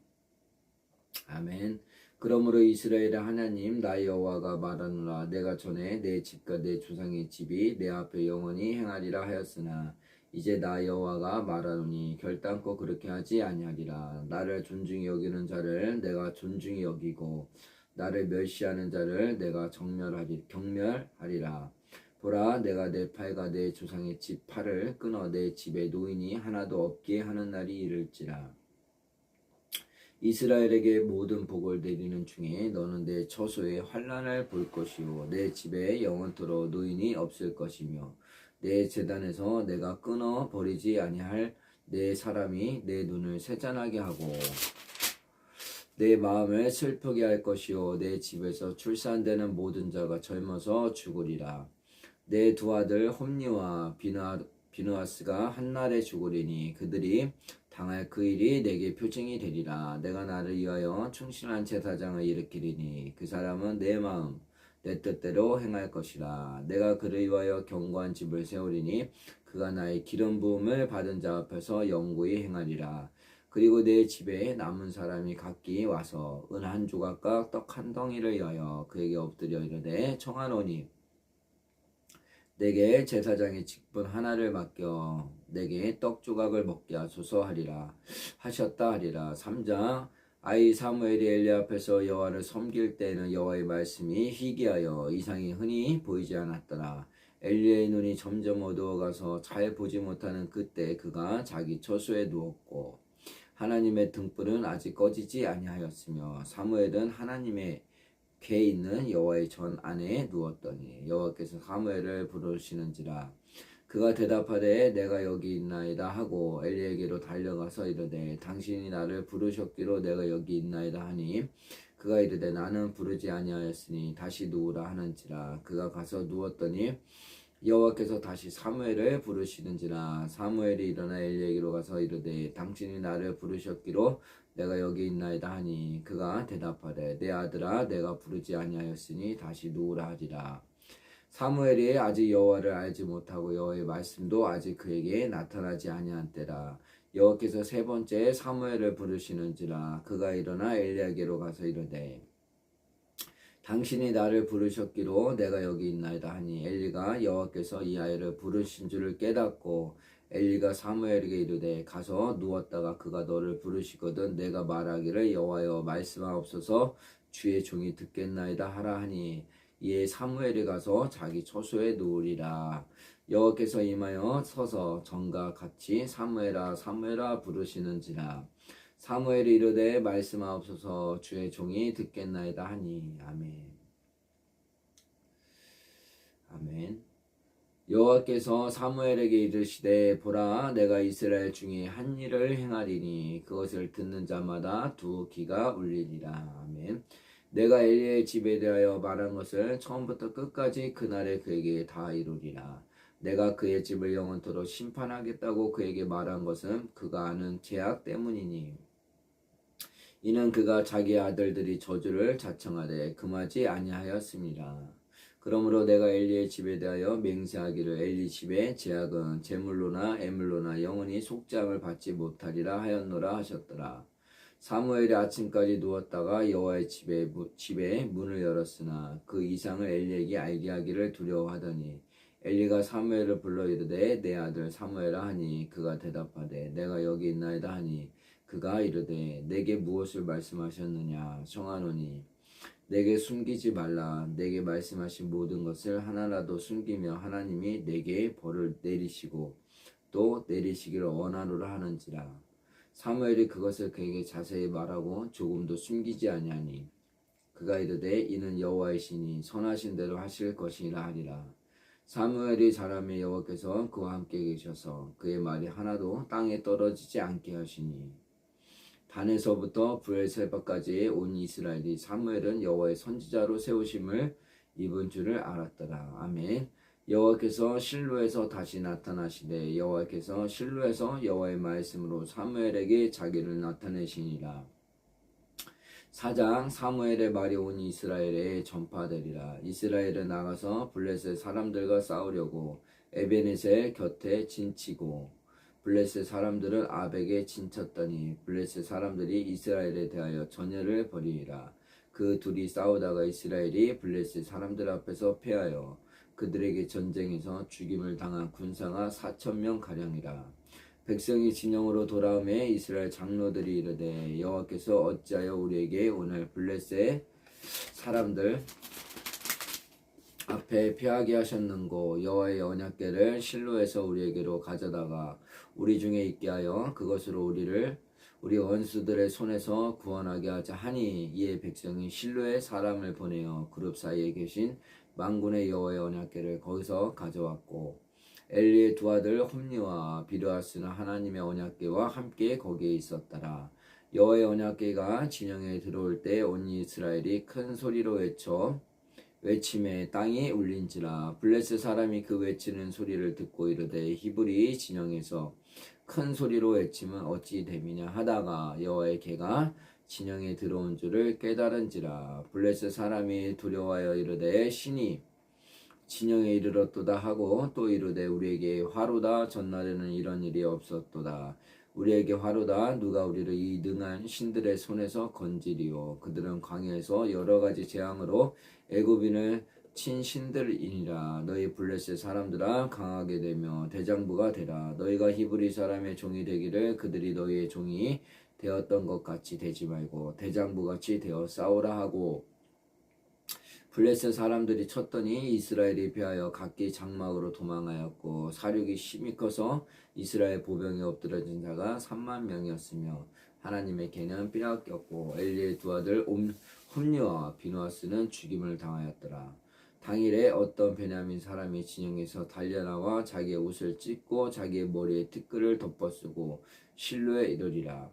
아멘. 그러므로 이스라엘의 하나님 나 여호와가 말하노라. 내가 전에 내 집과 내 조상의 집이 내 앞에 영원히 행하리라 하였으나 이제 나 여호와가 말하노니 결단코 그렇게 하지 아니하리라. 나를 존중히 여기는 자를 내가 존중히 여기고 나를 멸시하는 자를 내가 경멸하리라. 보라 내가 내 팔과 내 조상의 집 팔을 끊어 내 집에 노인이 하나도 없게 하는 날이 이를지라. 이스라엘에게 모든 복을 내리는 중에 너는 내 처소에 환난을 볼 것이요 내 집에 영원토록 노인이 없을 것이며 내 제단에서 내가 끊어 버리지 아니할 내 사람이 내 눈을 세잔하게 하고 내 마음을 슬프게 할 것이요 내 집에서 출산되는 모든 자가 젊어서 죽으리라. 내 두 아들 홈니와 비느하스가 한날에 죽으리니 그들이 당할 그 일이 내게 표징이 되리라. 내가 나를 위하여 충실한 제사장을 일으키리니 그 사람은 내 마음 내 뜻대로 행할 것이라. 내가 그를 위하여 견고한 집을 세우리니 그가 나의 기름 부음을 받은 자 앞에서 영구히 행하리라. 그리고 내 집에 남은 사람이 각기 와서 은 한 조각과 떡 한 덩이를 위하여 그에게 엎드려 이르되 청하노니 내게 제사장의 직분 하나를 맡겨 내게 떡 조각을 먹게 하소서 하셨다 하리라. 3장 아이 사무엘이 엘리 앞에서 여호와를 섬길 때에는 여호와의 말씀이 희귀하여 이상이 흔히 보이지 않았더라. 엘리의 눈이 점점 어두워가서 잘 보지 못하는 그때 그가 자기 처소에 누웠고 하나님의 등불은 아직 꺼지지 아니하였으며 사무엘은 하나님의 궤 있는 여호와의 전 안에 누웠더니 여호와께서 사무엘을 부르시는지라. 그가 대답하되 내가 여기 있나이다 하고 엘리에게로 달려가서 이르되 당신이 나를 부르셨기로 내가 여기 있나이다 하니 그가 이르되 나는 부르지 아니하였으니 다시 누우라 하는지라. 그가 가서 누웠더니 여호와께서 다시 사무엘을 부르시는지라. 사무엘이 일어나 엘리에게로 가서 이르되 당신이 나를 부르셨기로 내가 여기 있나이다 하니 그가 대답하되 내 아들아 내가 부르지 아니하였으니 다시 누우라 하리라. 사무엘이 아직 여호와를 알지 못하고 여호와의 말씀도 아직 그에게 나타나지 아니한 때라. 여호와께서 세 번째 사무엘을 부르시는지라. 그가 일어나 엘리야에게로 가서 이르되 당신이 나를 부르셨기로 내가 여기 있나이다 하니 엘리가 여호와께서 이 아이를 부르신 줄을 깨닫고 엘리가 사무엘에게 이르되 가서 누웠다가 그가 너를 부르시거든 내가 말하기를 여호와여 말씀하옵소서 주의 종이 듣겠나이다 하라 하니 이에 사무엘이 가서 자기 처소에 누우리라. 여호와께서 임하여 서서 전과 같이 사무엘아 사무엘아 부르시는지라. 사무엘이 이르되 말씀하옵소서 주의 종이 듣겠나이다 하니 아멘. 아멘. 여호와께서 사무엘에게 이르시되 보라 내가 이스라엘 중에 한 일을 행하리니 그것을 듣는 자마다 두 귀가 울리리라. 아멘. 내가 엘리의 집에 대하여 말한 것을 처음부터 끝까지 그날에 그에게 다 이루리라. 내가 그의 집을 영원토록 심판하겠다고 그에게 말한 것은 그가 아는 죄악 때문이니 이는 그가 자기 아들들이 저주를 자청하되 금하지 아니하였습니다. 그러므로 내가 엘리의 집에 대하여 맹세하기를 엘리 집의 죄악은 제물로나 애물로나 영원히 속죄함을 받지 못하리라 하였노라 하셨더라. 사무엘이 아침까지 누웠다가 여호와의 집에 문을 열었으나 그 이상을 엘리에게 알게 하기를 두려워하더니 엘리가 사무엘을 불러 이르되 내 아들 사무엘아 하니 그가 대답하되 내가 여기 있나이다 하니 그가 이르되 내게 무엇을 말씀하셨느냐 청하노니 내게 숨기지 말라. 내게 말씀하신 모든 것을 하나라도 숨기며 하나님이 내게 벌을 내리시고 또 내리시기를 원하노라 하는지라. 사무엘이 그것을 그에게 자세히 말하고 조금도 숨기지 아니하니 그가 이르되 이는 여호와의 신이 선하신 대로 하실 것이라 하리라. 사무엘이 자라매 여호와께서 그와 함께 계셔서 그의 말이 하나도 땅에 떨어지지 않게 하시니 단에서부터 브엘세바까지 온 이스라엘이 사무엘은 여호와의 선지자로 세우심을 입은 줄을 알았더라. 아멘. 여호와께서 실로에서 다시 나타나시되 여호와께서 실로에서 여호와의 말씀으로 사무엘에게 자기를 나타내시니라. 4장 사무엘의 말이 온 이스라엘에 전파되리라. 이스라엘은 나가서 블레셋 사람들과 싸우려고 에베네셀 곁에 진치고 블레셋 사람들은 아벡에 진쳤더니 블레셋 사람들이 이스라엘에 대하여 전열을 벌이니라. 그 둘이 싸우다가 이스라엘이 블레셋 사람들 앞에서 패하여 그들에게 전쟁에서 죽임을 당한 군사가 4,000명 가량이라. 백성이 진영으로 돌아오매 이스라엘 장로들이 이르되 여호와께서 어찌하여 우리에게 오늘 블레셋 사람들 앞에 피하게 하셨는고 여호와의 언약궤를 실로에서 우리에게로 가져다가 우리 중에 있게 하여 그것으로 우리 원수들의 손에서 구원하게 하자 하니 이에 백성이 실로에 사람을 보내어 그룹 사이에 계신 만군의 여호와의 언약궤를 거기서 가져왔고 엘리의 두 아들 홈리와 비르아스는 하나님의 언약궤와 함께 거기에 있었더라. 여호와의 언약궤가 진영에 들어올 때 온 이스라엘이 큰 소리로 외침에 땅이 울린지라. 블레셋 사람이 그 외치는 소리를 듣고 이르되 히브리 진영에서 큰 소리로 외침은 어찌 됨이냐 하다가 여호와의 궤가 진영에 들어온 줄을 깨달은지라. 블레셋 사람이 두려워하여 이르되 신이 진영에 이르렀도다 하고 또 이르되 우리에게 화로다. 전날에는 이런 일이 없었도다. 우리에게 화로다. 누가 우리를 이 능한 신들의 손에서 건지리요. 그들은 광야에서 여러 가지 재앙으로 애굽인을 친 신들이니라. 너희 블레셋 사람들아 강하게 되며 대장부가 되라. 너희가 히브리 사람의 종이 되기를 그들이 너희의 종이 되었던 것 같이 되지 말고 대장부같이 되어 싸우라 하고 블레셋 사람들이 쳤더니 이스라엘이 패하여 각기 장막으로 도망하였고 사륙이 심히 커서 이스라엘 보병에 엎드러진 자가 30,000명이었으며 하나님의 궤는 빼앗겼고 엘리의 두 아들 홈리와 비누아스는 죽임을 당하였더라. 당일에 어떤 베냐민 사람이 진영에서 달려나와 자기의 옷을 찢고 자기의 머리에 티끌을 덮어쓰고 실로에 이르리라.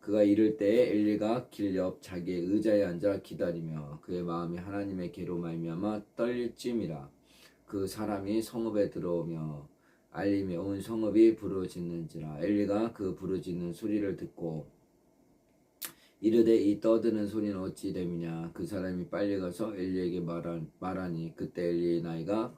그가 이를 때에 엘리가 길 옆 자기의 의자에 앉아 기다리며 그의 마음이 하나님의 궤로 말미암아 떨릴 쯤이라. 그 사람이 성읍에 들어오며 알림에 온 성읍이 부르짖는지라. 엘리가 그 부르짖는 소리를 듣고 이르되 이 떠드는 소리는 어찌 됨이냐. 그 사람이 빨리 가서 엘리에게 말하니 그때 엘리의 나이가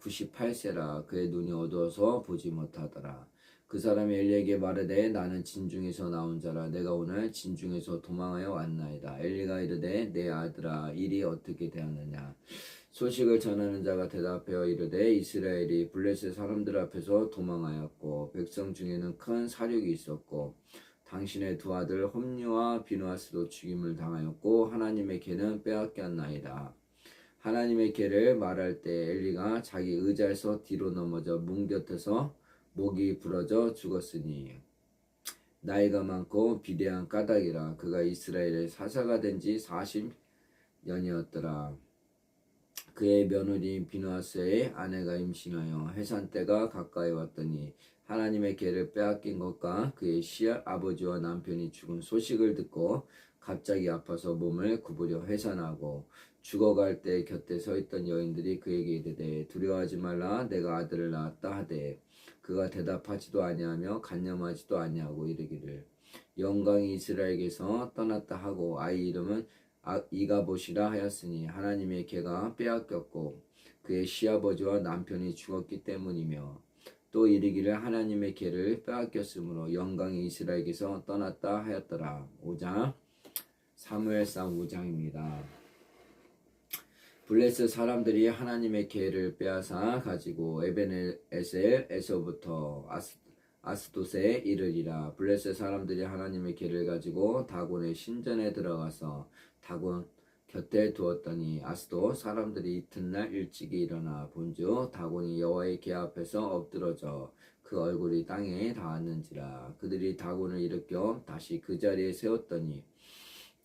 98세라. 그의 눈이 어두워서 보지 못하더라. 그 사람이 엘리에게 말하되 나는 진중에서 나온 자라 내가 오늘 진중에서 도망하여 왔나이다. 엘리가 이르되 내 아들아 일이 어떻게 되었느냐. 소식을 전하는 자가 대답하여 이르되 이스라엘이 블레셋 사람들 앞에서 도망하였고 백성 중에는 큰 사륙이 있었고 당신의 두 아들 홈리와 비누아스도 죽임을 당하였고 하나님의 개는 빼앗겼나이다. 하나님의 개를 말할 때 엘리가 자기 의자에서 뒤로 넘어져 문 곁에서 목이 부러져 죽었으니 나이가 많고 비대한 까닭이라. 그가 이스라엘의 사사가 된 지 40년이었더라. 그의 며느리인 비누아스의 아내가 임신하여 해산 때가 가까이 왔더니 하나님의 개를 빼앗긴 것과 그의 시아버지와 남편이 죽은 소식을 듣고 갑자기 아파서 몸을 구부려 해산하고 죽어갈 때 곁에 서 있던 여인들이 그에게 이르되 두려워하지 말라 내가 아들을 낳았다 하되 그가 대답하지도 아니하며 간념하지도 아니하고 이르기를 영광이 이스라엘에게서 떠났다 하고 아이 이름은 이가봇이라 하였으니 하나님의 개가 빼앗겼고 그의 시아버지와 남편이 죽었기 때문이며 또 이르기를 하나님의 개를 빼앗겼으므로 영광이 이스라엘에게서 떠났다 하였더라. 5장 사무엘상 5장입니다. 블레셋 사람들이 하나님의 개를 빼앗아 가지고 에벤에셀에서부터 아스돗에 이르리라. 블레셋 사람들이 하나님의 개를 가지고 다곤의 신전에 들어가서 다곤 곁에 두었더니 아스돗 사람들이 이튿날 일찍이 일어나 본즉 다곤이 여호와의 궤 앞에서 엎드러져 그 얼굴이 땅에 닿았는지라. 그들이 다곤을 일으켜 다시 그 자리에 세웠더니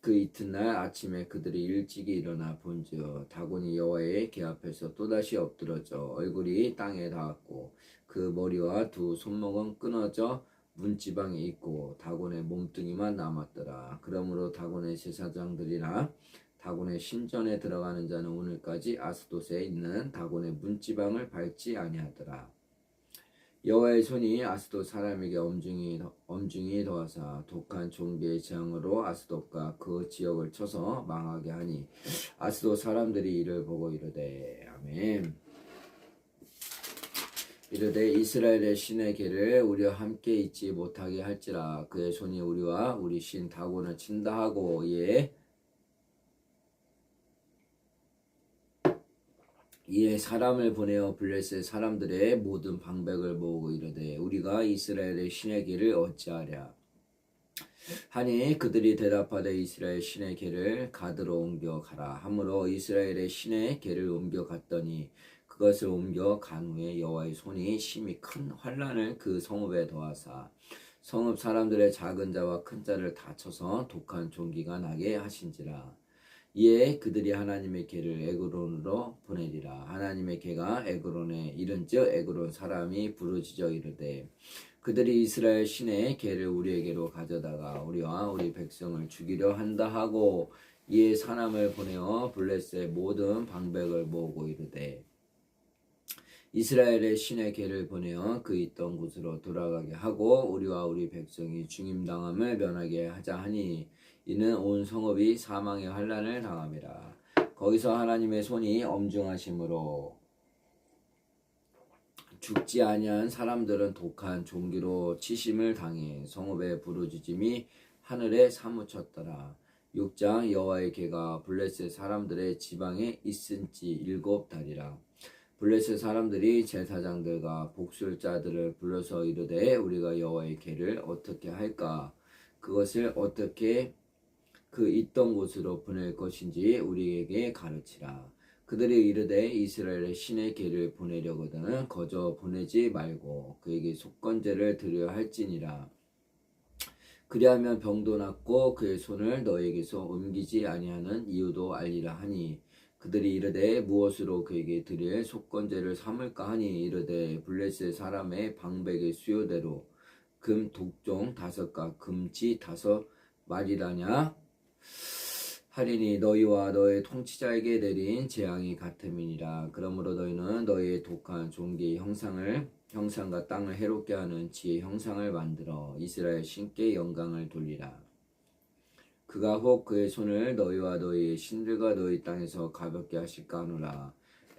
그 이튿날 아침에 그들이 일찍이 일어나 본즉 다곤이 여호와의 궤 앞에서 또다시 엎드러져 얼굴이 땅에 닿았고 그 머리와 두 손목은 끊어져 문지방에 있고 다곤의 몸뚱이만 남았더라. 그러므로 다곤의 제사장들이나 다곤의 신전에 들어가는 자는 오늘까지 아스돗에 있는 다곤의 문지방을 밟지 아니하더라. 여호와의 손이 아스돗 사람에게 엄중히 더하사 독한 종기의 재앙으로 아스돗과 그 지역을 쳐서 망하게 하니 아스돗 사람들이 이를 보고 이르되 아멘. 이르되 이스라엘의 신의 개를 우리와 함께 있지 못하게 할지라. 그의 손이 우리와 우리 신 다곤을 친다 하고 이에 사람을 보내어 블레셋 사람들의 모든 방백을 모으고 이르되 우리가 이스라엘의 신의 개를 어찌하랴 하니 그들이 대답하되 이스라엘 신의 개를 가드로 옮겨 가라 하므로 이스라엘의 신의 개를 옮겨 갔더니 그것을 옮겨 간 후에 여호와의 손이 심히 큰 환난을 그 성읍에 더하사 성읍 사람들의 작은 자와 큰 자를 다 쳐서 독한 종기가 나게 하신지라. 이에 그들이 하나님의 개를 에그론으로 보내리라. 하나님의 개가 에그론에 이른즉 에그론 사람이 부르짖어 이르되 그들이 이스라엘 신의 개를 우리에게로 가져다가 우리와 우리 백성을 죽이려 한다 하고 이에 사람을 보내어 블레셋의 모든 방백을 모으고 이르되 이스라엘의 신의 개를 보내어 그 있던 곳으로 돌아가게 하고 우리와 우리 백성이 죽임당함을 면하게 하자 하니 이는 온 성읍이 사망의 환난을 당함이라. 거기서 하나님의 손이 엄중하심으로 죽지 아니한 사람들은 독한 종기로 치심을 당해 성읍의 부르짖음이 하늘에 사무쳤더라. 6장 여호와의 개가 블레셋 사람들의 지방에 있은지 7달이라. 블레셋 사람들이 제사장들과 복술자들을 불러서 이르되 우리가 여호와의 개를 어떻게 할까? 그것을 어떻게 그 있던 곳으로 보낼 것인지 우리에게 가르치라. 그들이 이르되 이스라엘의 신의 개를 보내려거든 거저 보내지 말고 그에게 속건제를 드려야 할지니라. 그리하면 병도 낫고 그의 손을 너에게서 옮기지 아니하는 이유도 알리라 하니 그들이 이르되 무엇으로 그에게 드릴 속건제를 삼을까 하니 이르되 블레셋 사람의 방백의 수요대로 금 독종 5가 금치 5마리라냐 하리니 너희와 너의 통치자에게 내린 재앙이 같음이니라. 그러므로 너희는 너희의 독한 종기의 형상과 땅을 해롭게 하는 지의 형상을 만들어 이스라엘 신께 영광을 돌리라. 그가 혹 그의 손을 너희와 너희의 신들과 너희 땅에서 가볍게 하실까 하노라.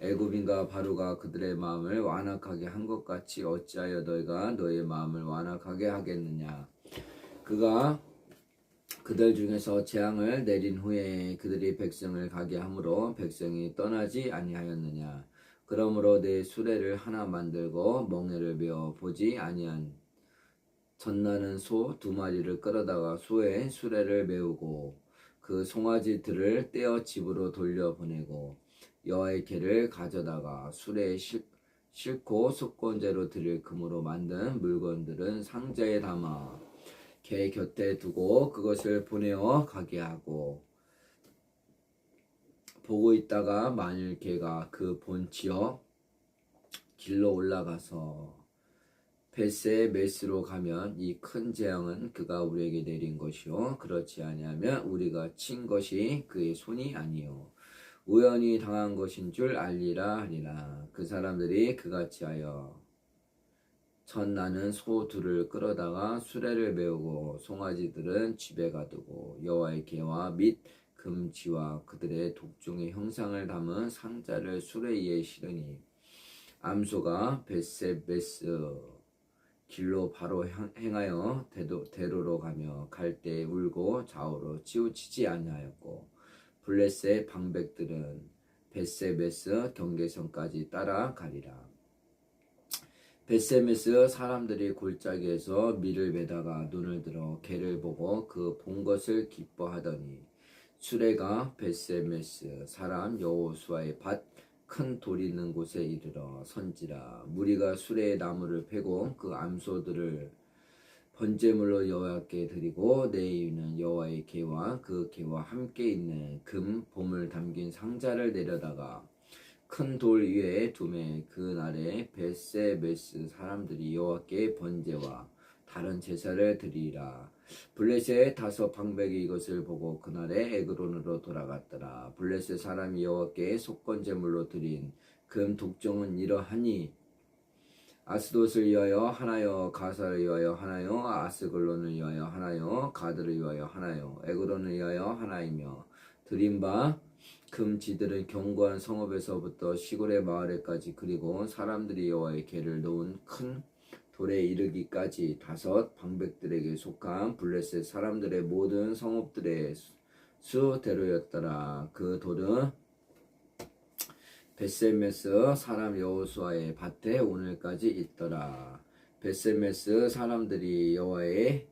애굽인과 바로가 그들의 마음을 완악하게 한 것 같이 어찌하여 너희가 너희의 마음을 완악하게 하겠느냐. 그가 그들 중에서 재앙을 내린 후에 그들이 백성을 가게 함으로 백성이 떠나지 아니하였느냐. 그러므로 내 수레를 하나 만들고 멍에를 메어 보지 아니한 전나는 소 2마리를 끌어다가 소의 수레를 메우고 그 송아지들을 떼어 집으로 돌려보내고 여호와의 궤를 가져다가 수레에 싣고 속건제로 드릴 금으로 만든 물건들은 상자에 담아 궤 곁에 두고 그것을 보내어 가게 하고 보고 있다가 만일 궤가 그 본 지역 길로 올라가서 벳세 메스로 가면 이 큰 재앙은 그가 우리에게 내린 것이요 그렇지 아니하면 우리가 친 것이 그의 손이 아니요 우연히 당한 것인 줄 알리라 하리라. 그 사람들이 그같이 하여 전나는 소 2를 끌어다가 수레를 메우고 송아지들은 집에 가두고 여호와의 궤와 및 금지와 그들의 독종의 형상을 담은 상자를 수레 위에 실으니 암소가 벳세메스 길로 바로 행하여 대로로 가며 갈 때 울고 좌우로 치우치지 아니하였고 블레셋 방백들은 벳세메스 경계선까지 따라가리라. 벳세메스 사람들이 골짜기에서 밀을 베다가 눈을 들어 개를 보고 그 본 것을 기뻐하더니 수레가 벳세메스 사람 여호수아의 밭 큰 돌 있는 곳에 이르러 선지라. 무리가 수레에 나무를 패고 그 암소들을 번제물로 여호와께 드리고 내이는 여호와의 궤와 그 궤와 함께 있는 금 보물 담긴 상자를 내려다가 큰 돌 위에 두매. 그날에 벳세메스 사람들이 여호와께 번제와 다른 제사를 드리라. 블레셋 5 방백이 이것을 보고 그날에 에그론으로 돌아갔더라. 블레셋 사람이 여호와께 속건제물로 드린 금 독종은 이러하니 아스돗을 위하여 하나요, 가사를 위하여 하나요, 아스글론을 위하여 하나요, 가드를 위하여 하나요, 에그론을 위하여 하나이며 드린 바 금지들은 견고한 성읍에서부터 시골의 마을에까지 그리고 사람들이 여호와의 궤를 놓은 큰 돌에 이르기까지 5 방백들에게 속한 블레셋 사람들의 모든 성읍들의 수대로였더라. 그 돌은 벳세메스 사람 여호수아의 밭에 오늘까지 있더라. 벳세메스 사람들이 여호와의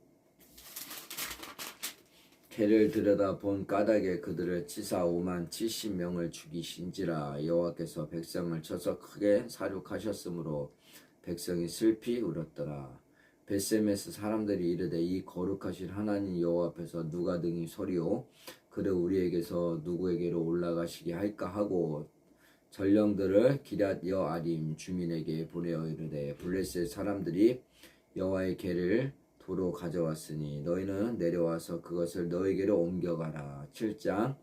궤를 들여다 본 까닭에 그들을 치사 50,070명을 죽이신지라. 여호와께서 백성을 쳐서 크게 사륙하셨으므로 백성이 슬피 울었더라. 벳세메스 사람들이 이르되 이 거룩하신 하나님 여호와 앞에서 누가 능히 서리오 그를 우리에게서 누구에게로 올라가시게 할까 하고 전령들을 기럇 여아림 주민에게 보내어 이르되 블레셋 사람들이 여호와의 궤를 도로 가져왔으니 너희는 내려와서 그것을 너희에게로 옮겨가라. 7장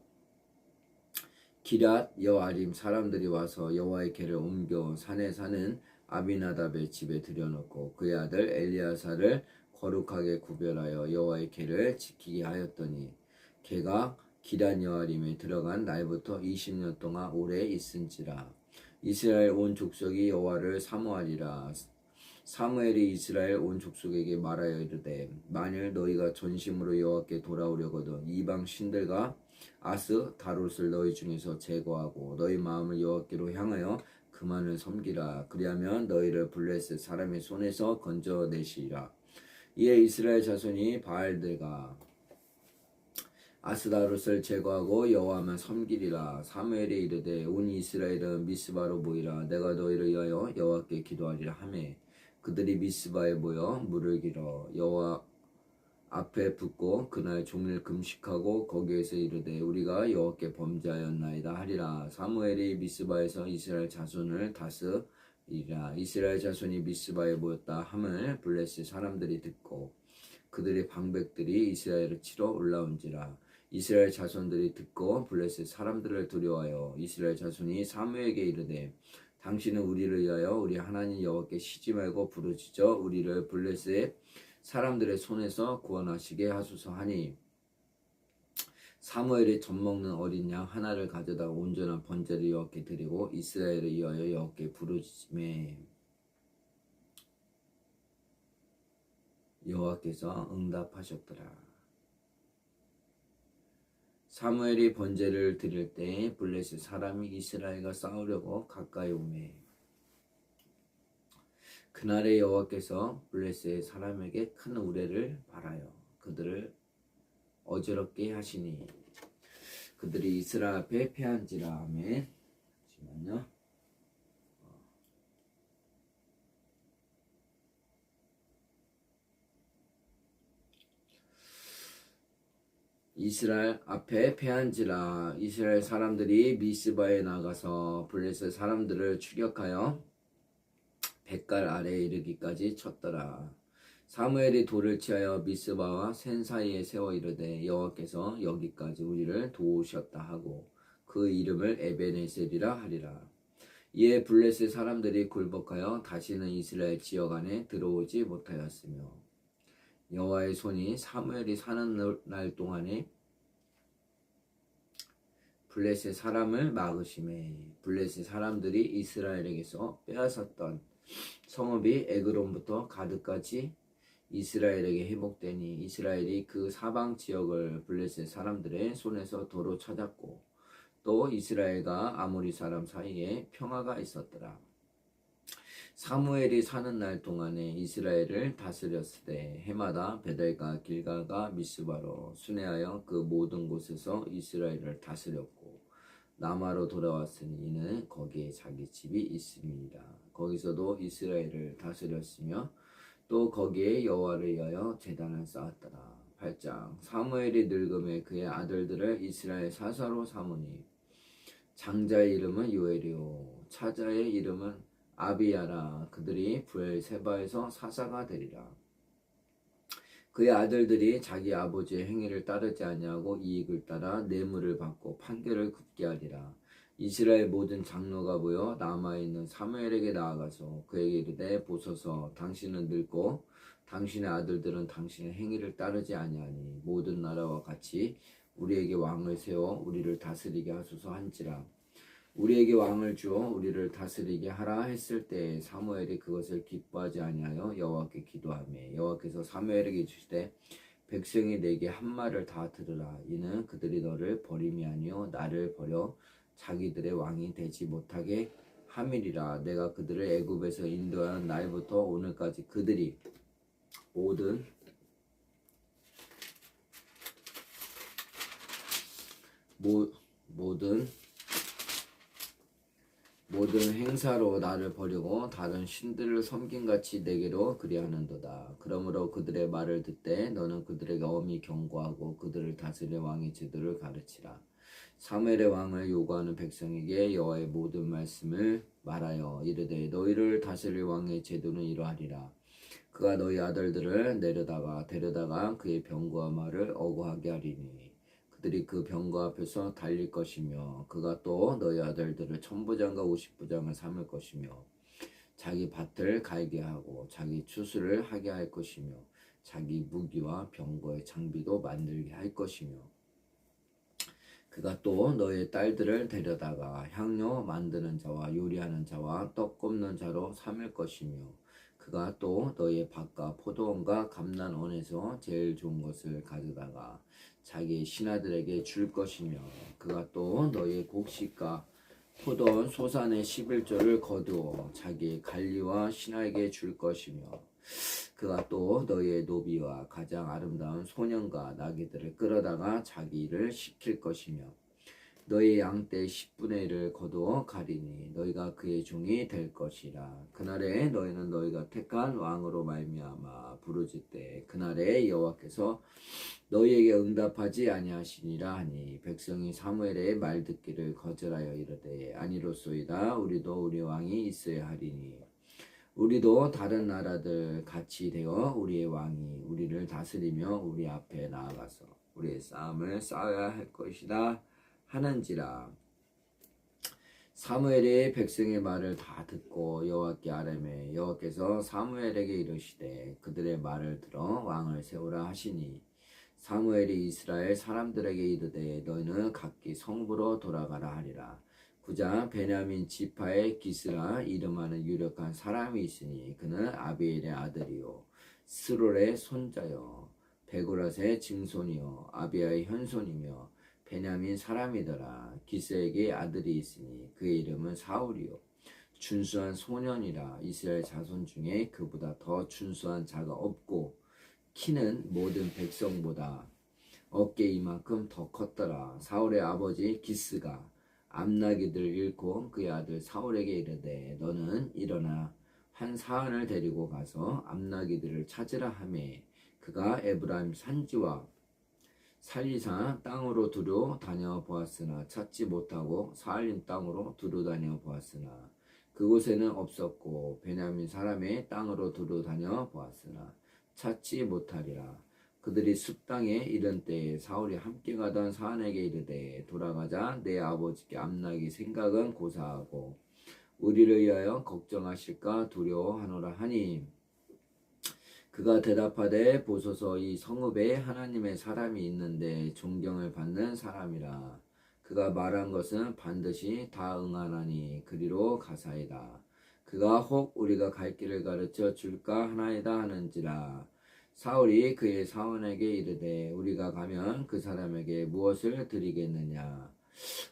기럇 여아림 사람들이 와서 여호와의 궤를 옮겨 산에 사는 아비나답의 집에 들여놓고 그의 아들 엘리야사를 거룩하게 구별하여 여호와의 궤를 지키게 하였더니 궤가 기럇 여아림에 들어간 날부터 20년 동안 오래 있은지라. 이스라엘 온 족속이 여호와를 사모하리라. 사무엘이 이스라엘 온 족속에게 말하여 이르되 만일 너희가 전심으로 여호와께 돌아오려거든 이방 신들과 아스 다롯을 너희 중에서 제거하고 너희 마음을 여호와께로 향하여 그만을 섬기라. 그리하면 너희를 블레셋 사람의 손에서 건져내시리라. 이에 이스라엘 자손이 바알들과 아스다롯을 제거하고 여호와만 섬기리라. 사무엘이 이르되 온 이스라엘은 미스바로 모이라. 내가 너희를 위하여 여호와께 기도하리라 하매 그들이 미스바에 모여 물을 길어 여호와 앞에 붓고 그날 종일 금식하고 거기에서 이르되 우리가 여호와께 범죄하였나이다 하리라. 사무엘이 미스바에서 이스라엘 자손을 다스리라. 이스라엘 자손이 미스바에 모였다 함을 블레셋 사람들이 듣고 그들의 방백들이 이스라엘을 치러 올라온지라. 이스라엘 자손들이 듣고 블레셋 사람들을 두려워하여 이스라엘 자손이 사무엘에게 이르되 당신은 우리를 위하여 우리 하나님 여호와께 쉬지 말고 부르짖어 우리를 블레셋 사람들의 손에서 구원하시게 하소서 하니 사무엘이 젖먹는 어린 양 하나를 가져다가 온전한 번제를 여호와께 드리고 이스라엘을 위하여 여호와께 부르짖음에 여호와께서 응답하셨더라. 사무엘이 번제를 드릴 때 블레셋 사람이 이스라엘과 싸우려고 가까이 오매 그날에 여호와께서 블레셋 사람에게 큰 우레를 발하여 그들을 어지럽게 하시니 그들이 이스라엘 앞에 패한지라. 아멘. 잠시만요. 이스라엘 앞에 패한지라. 이스라엘 사람들이 미스바에 나가서 블레셋 사람들을 추격하여 뱃갈 아래에 이르기까지 쳤더라. 사무엘이 돌을 취하여 미스바와 센 사이에 세워 이르되 여호와께서 여기까지 우리를 도우셨다 하고 그 이름을 에베네셀이라 하리라. 이에 블레셋 사람들이 굴복하여 다시는 이스라엘 지역 안에 들어오지 못하였으며 여호와의 손이 사무엘이 사는 날 동안에 블레셋 사람을 막으심에 블레셋 사람들이 이스라엘에게서 빼앗았던 성읍이 에그론부터 가드까지 이스라엘에게 회복되니 이스라엘이 그 사방 지역을 블레셋 사람들의 손에서 도로 찾았고 또 이스라엘과 아모리 사람 사이에 평화가 있었더라. 사무엘이 사는 날 동안에 이스라엘을 다스렸을 때 해마다 베델과 길갈과 미스바로 순회하여 그 모든 곳에서 이스라엘을 다스렸고 라마로 돌아왔으니 이는 거기에 자기 집이 있습니다. 거기서도 이스라엘을 다스렸으며 또 거기에 여호와를 위하여 제단을 쌓았더라. 8장 사무엘이 늙음에 그의 아들들을 이스라엘 사사로 삼으니 장자의 이름은 요엘이요 차자의 이름은 아비야라. 그들이 브엘세바에서 사사가 되리라. 그의 아들들이 자기 아버지의 행위를 따르지 아니하고 이익을 따라 뇌물을 받고 판결을 굽게 하리라. 이스라엘 모든 장로가 모여 남아있는 사무엘에게 나아가서 그에게 이르되 보소서 당신은 늙고 당신의 아들들은 당신의 행위를 따르지 아니하니 모든 나라와 같이 우리에게 왕을 세워 우리를 다스리게 하소서 한지라. 우리에게 왕을 주어 우리를 다스리게 하라 했을 때 사무엘이 그것을 기뻐하지 아니하여 여호와께 기도하며 여호와께서 사무엘에게 주시되 백성이 내게 한 말을 다 들으라. 이는 그들이 너를 버림이 아니요 나를 버려 자기들의 왕이 되지 못하게 함이리라. 내가 그들을 애굽에서 인도하는 날부터 오늘까지 그들이 모든 행사로 나를 버리고 다른 신들을 섬김같이 내게로 그리하는도다. 그러므로 그들의 말을 듣되 너는 그들에게 엄히 경고하고 그들을 다스릴 왕의 제도를 가르치라. 사무엘의 왕을 요구하는 백성에게 여호와의 모든 말씀을 말하여 이르되 너희를 다스릴 왕의 제도는 이러하리라. 그가 너희 아들들을 데려다가 그의 병거와 말을 어거하게 하리니 그들이 그 병거 앞에서 달릴 것이며 그가 또 너희 아들들을 1000부장과 50부장을 삼을 것이며 자기 밭을 갈게 하고 자기 추수를 하게 할 것이며 자기 무기와 병거의 장비도 만들게 할 것이며 그가 또 너의 딸들을 데려다가 향료 만드는 자와 요리하는 자와 떡 굽는 자로 삼을 것이며 그가 또 너의 밭과 포도원과 감난원에서 제일 좋은 것을 가져다가 자기의 신하들에게 줄 것이며 그가 또 너의 곡식과 포도원 소산의 11조를 거두어 자기의 관리와 신하에게 줄 것이며 그가 또 너희의 노비와 가장 아름다운 소년과 나귀들을 끌어다가 자기 일을 시킬 것이며 너희 양떼 10분의 1을 거두어 가리니 너희가 그의 종이 될 것이라. 그날에 너희는 너희가 택한 왕으로 말미암아 부르짖되 그날에 여호와께서 너희에게 응답하지 아니하시니라 하니 백성이 사무엘의 말 듣기를 거절하여 이르되 아니로소이다. 우리도 우리 왕이 있어야 하리니 우리도 다른 나라들 같이 되어 우리의 왕이 우리를 다스리며 우리 앞에 나아가서 우리의 싸움을 싸워야 할 것이다 하는지라. 사무엘이 백성의 말을 다 듣고 여호와께 아뢰매 여호와께서 사무엘에게 이르시되 그들의 말을 들어 왕을 세우라 하시니 사무엘이 이스라엘 사람들에게 이르되 너희는 각기 성읍으로 돌아가라 하리라. 9장 베냐민 지파의 기스라 이름하는 유력한 사람이 있으니 그는 아비엘의 아들이요 스롤의 손자요 베고랏의 증손이요 아비아의 현손이며 베냐민 사람이더라. 기스에게 아들이 있으니 그의 이름은 사울이요 준수한 소년이라. 이스라엘 자손 중에 그보다 더 준수한 자가 없고 키는 모든 백성보다 어깨 이만큼 더 컸더라. 사울의 아버지 기스가 암나기들을 잃고 그의 아들 사울에게 이르되 너는 일어나 한 사안을 데리고 가서 암나기들을 찾으라 하매 그가 에브라임 산지와 살리사 땅으로 두루 다녀보았으나 찾지 못하고 사알림 땅으로 두루 다녀보았으나 그곳에는 없었고 베냐민 사람의 땅으로 두루 다녀보았으나 찾지 못하리라. 그들이 숲 땅에 이른 때에 사울이 함께 가던 사안에게 이르되 돌아가자. 내 아버지께 암나기 생각은 고사하고 우리를 위하여 걱정하실까 두려워하노라 하니 그가 대답하되 보소서 이 성읍에 하나님의 사람이 있는데 존경을 받는 사람이라. 그가 말한 것은 반드시 다 응하나니 그리로 가사이다. 그가 혹 우리가 갈 길을 가르쳐 줄까 하나이다 하는지라. 사울이 그의 사원에게 이르되 우리가 가면 그 사람에게 무엇을 드리겠느냐.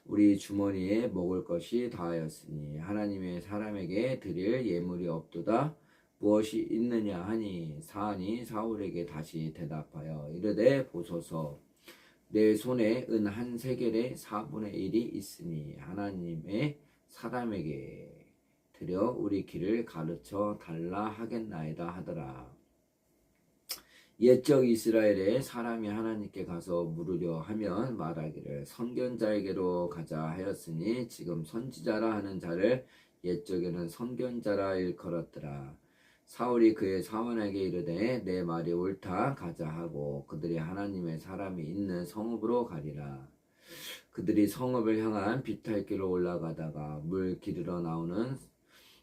우리 주머니에 먹을 것이 다하였으니 하나님의 사람에게 드릴 예물이 없도다. 무엇이 있느냐 하니 사안이 사울에게 다시 대답하여 이르되 보소서 내 손에 은 한 세겔의 4분의 1이 있으니 하나님의 사람에게 드려 우리 길을 가르쳐 달라 하겠나이다 하더라. 옛적 이스라엘의 사람이 하나님께 가서 물으려 하면 말하기를 선견자에게로 가자 하였으니 지금 선지자라 하는 자를 옛적에는 선견자라 일컬었더라. 사울이 그의 사원에게 이르되 내 말이 옳다 가자 하고 그들이 하나님의 사람이 있는 성읍으로 가리라. 그들이 성읍을 향한 비탈길로 올라가다가 물 기르러 나오는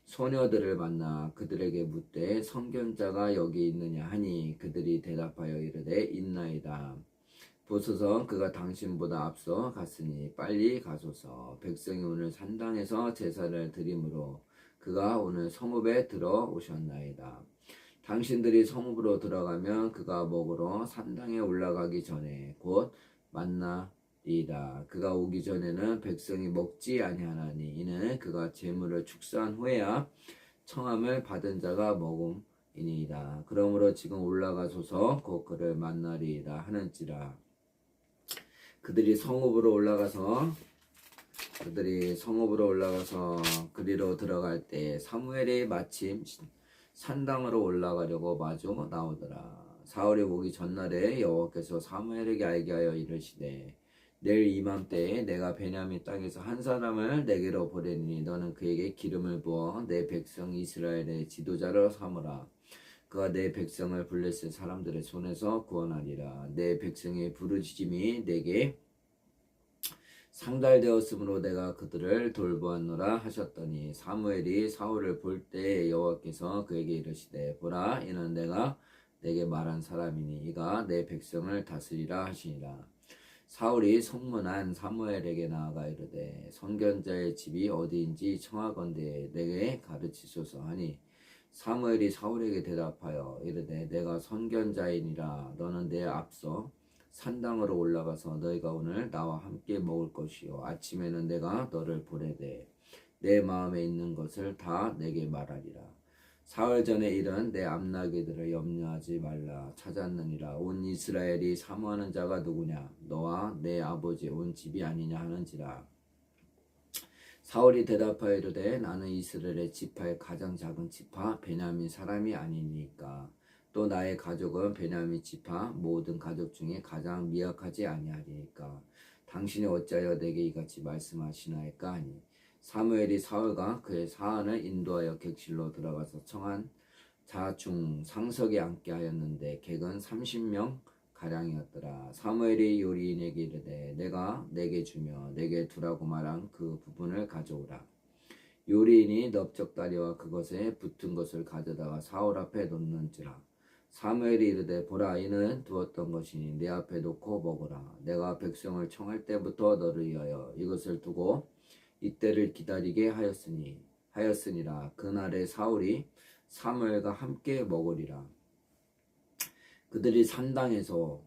소녀들을 만나 그들에게 묻되 선견자가 여기 있느냐 하니 그들이 대답하여 이르되 있나이다. 보소서 그가 당신보다 앞서 갔으니 빨리 가소서. 백성이 오늘 산당에서 제사를 드리므로 그가 오늘 성읍에 들어오셨나이다. 당신들이 성읍으로 들어가면 그가 먹으러 산당에 올라가기 전에 곧 만나리이다. 그가 오기 전에는 백성이 먹지 아니하나니 이는 그가 제물을 축사한 후에야 청함을 받은 자가 먹음이니이다. 그러므로 지금 올라가소서 곧 그를 만나리이다 하는지라. 그들이 성읍으로 올라가서 그리로 들어갈 때 사무엘이 마침 산당으로 올라가려고 마주 나오더라. 사울이 오기 전날에 여호와께서 사무엘에게 알게 하여 이르시되 내일 이맘때에 내가 베냐민 땅에서 한 사람을 내게로 보내리니 너는 그에게 기름을 부어 내 백성 이스라엘의 지도자로 삼으라. 그가 내 백성을 블레셋 사람들의 손에서 구원하리라. 내 백성의 부르짖음이 내게 상달되었으므로 내가 그들을 돌보았노라 하셨더니 사무엘이 사울을 볼 때 여호와께서 그에게 이르시되 보라 이는 내가 내게 말한 사람이니 이가 내 백성을 다스리라 하시니라. 사울이 성문한 사무엘에게 나아가 이르되 선견자의 집이 어디인지 청하건대 내게 가르치소서 하니 사무엘이 사울에게 대답하여 이르되 내가 선견자이니라. 너는 내 앞서 산당으로 올라가서 너희가 오늘 나와 함께 먹을 것이요 아침에는 내가 너를 보내되 내 마음에 있는 것을 다 내게 말하리라. 사흘 전에 일은 내 암나기들을 염려하지 말라. 찾았느니라. 온 이스라엘이 사모하는 자가 누구냐? 너와 내 아버지 온 집이 아니냐 하는지라. 사울이 대답하여 이르되 나는 이스라엘의 지파의 가장 작은 지파 베냐민 사람이 아니니까 또 나의 가족은 베냐민 지파 모든 가족 중에 가장 미약하지 아니하리니까 당신이 어찌하여 내게 이같이 말씀하시나이까 하니 사무엘이 사울과 그의 사안을 인도하여 객실로 들어가서 청한 자 중 상석에 앉게 하였는데 객은 30명 가량이었더라. 사무엘이 요리인에게 이르되 내가 내게 주며 내게 두라고 말한 그 부분을 가져오라. 요리인이 넓적다리와 그것에 붙은 것을 가져다가 사울 앞에 놓는지라. 사무엘이 이르되 보라 이는 두었던 것이니 내 앞에 놓고 먹으라. 내가 백성을 청할 때부터 너를 위하여 이것을 두고 이때를 기다리게 하였으니라. 그날에 사울이 사무엘과 함께 먹으리라. 그들이 산당에서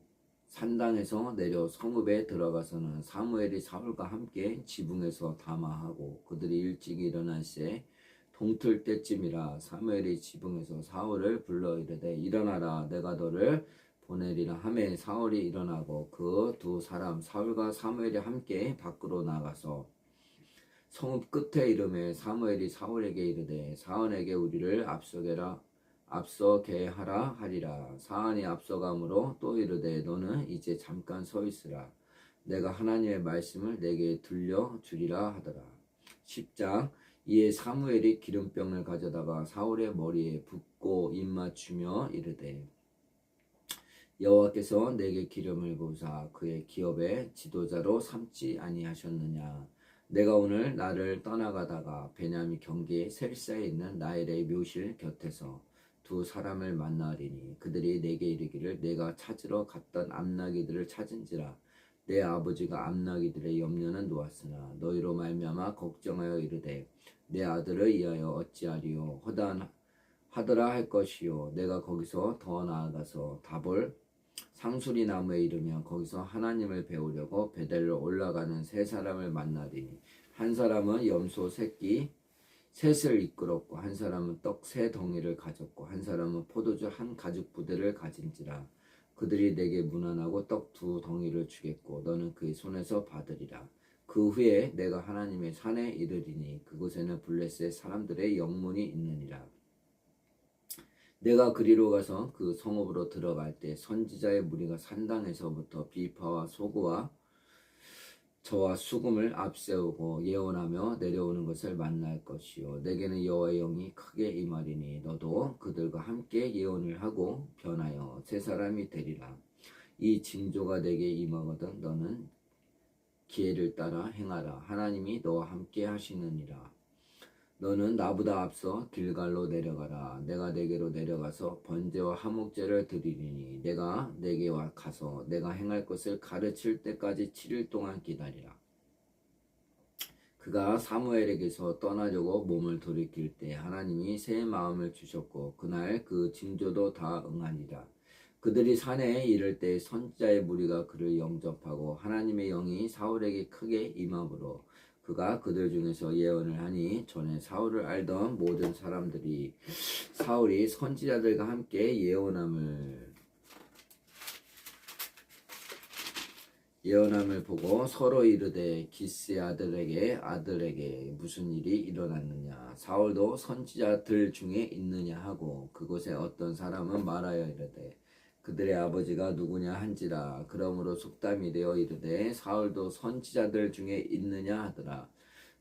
내려 성읍에 들어가서는 사무엘이 사울과 함께 지붕에서 담화하고 그들이 일찍 일어날새 동틀 때쯤이라. 사무엘이 지붕에서 사울을 불러 이르되 일어나라 내가 너를 보내리라 하매 사울이 일어나고 그 두 사람 사울과 사무엘이 함께 밖으로 나가서 성읍 끝에 이르매 사무엘이 사울에게 이르되 사은에게 우리를 앞서게 하라 하리라. 사안이 앞서가므로 또 이르되 너는 이제 잠깐 서 있으라. 내가 하나님의 말씀을 내게 들려주리라 하더라. 10장. 이에 사무엘이 기름병을 가져다가 사울의 머리에 붓고 입맞추며 이르되 여호와께서 내게 기름을 부으사 그의 기업의 지도자로 삼지 아니하셨느냐. 내가 오늘 나를 떠나가다가 베냐민 경계 셀사에 있는 나엘의 묘실 곁에서 두 사람을 만나리니 그들이 내게 이르기를 내가 찾으러 갔던 암나기들을 찾은지라. 내 아버지가 암나기들의 염려는 놓았으나 너희로 말미암아 걱정하여 이르되 내 아들을 위하여 어찌하리요 하더라 할 것이요. 내가 거기서 더 나아가서 다볼 상수리 나무에 이르면 거기서 하나님을 배우려고 베델로 올라가는 세 사람을 만나리니 한 사람은 염소 새끼 셋을 이끌었고 한 사람은 떡 세 덩이를 가졌고 한 사람은 포도주 한 가죽 부대를 가진지라. 그들이 내게 문안하고 떡 두 덩이를 주겠고 너는 그의 손에서 받으리라. 그 후에 내가 하나님의 산에 이르리니 그곳에는 블레셋 사람들의 영문이 있느니라. 내가 그리로 가서 그 성읍으로 들어갈 때 선지자의 무리가 산당에서부터 비파와 소고와 저와 수금을 앞세우고 예언하며 내려오는 것을 만날 것이요. 내게는 여호와의 영이 크게 임하리니 너도 그들과 함께 예언을 하고 변하여 세 사람이 되리라. 이 징조가 내게 임하거든 너는 기회를 따라 행하라. 하나님이 너와 함께 하시느니라. 너는 나보다 앞서 길갈로 내려가라. 내가 내게로 내려가서 번제와 화목제를 드리리니 내가 내게 가서 내가 행할 것을 가르칠 때까지 7일 동안 기다리라. 그가 사무엘에게서 떠나려고 몸을 돌이킬 때 하나님이 새 마음을 주셨고 그날 그 징조도 다 응하니라. 그들이 산에 이를 때 선지자의 무리가 그를 영접하고 하나님의 영이 사울에게 크게 임함으로 그가 그들 중에서 예언을 하니 전에 사울을 알던 모든 사람들이 사울이 선지자들과 함께 예언함을 보고 서로 이르되 기스의 아들에게 무슨 일이 일어났느냐. 사울도 선지자들 중에 있느냐 하고 그곳에 어떤 사람은 말하여 이르되 그들의 아버지가 누구냐 한지라. 그러므로 속담이 되어 이르되 사울도 선지자들 중에 있느냐 하더라.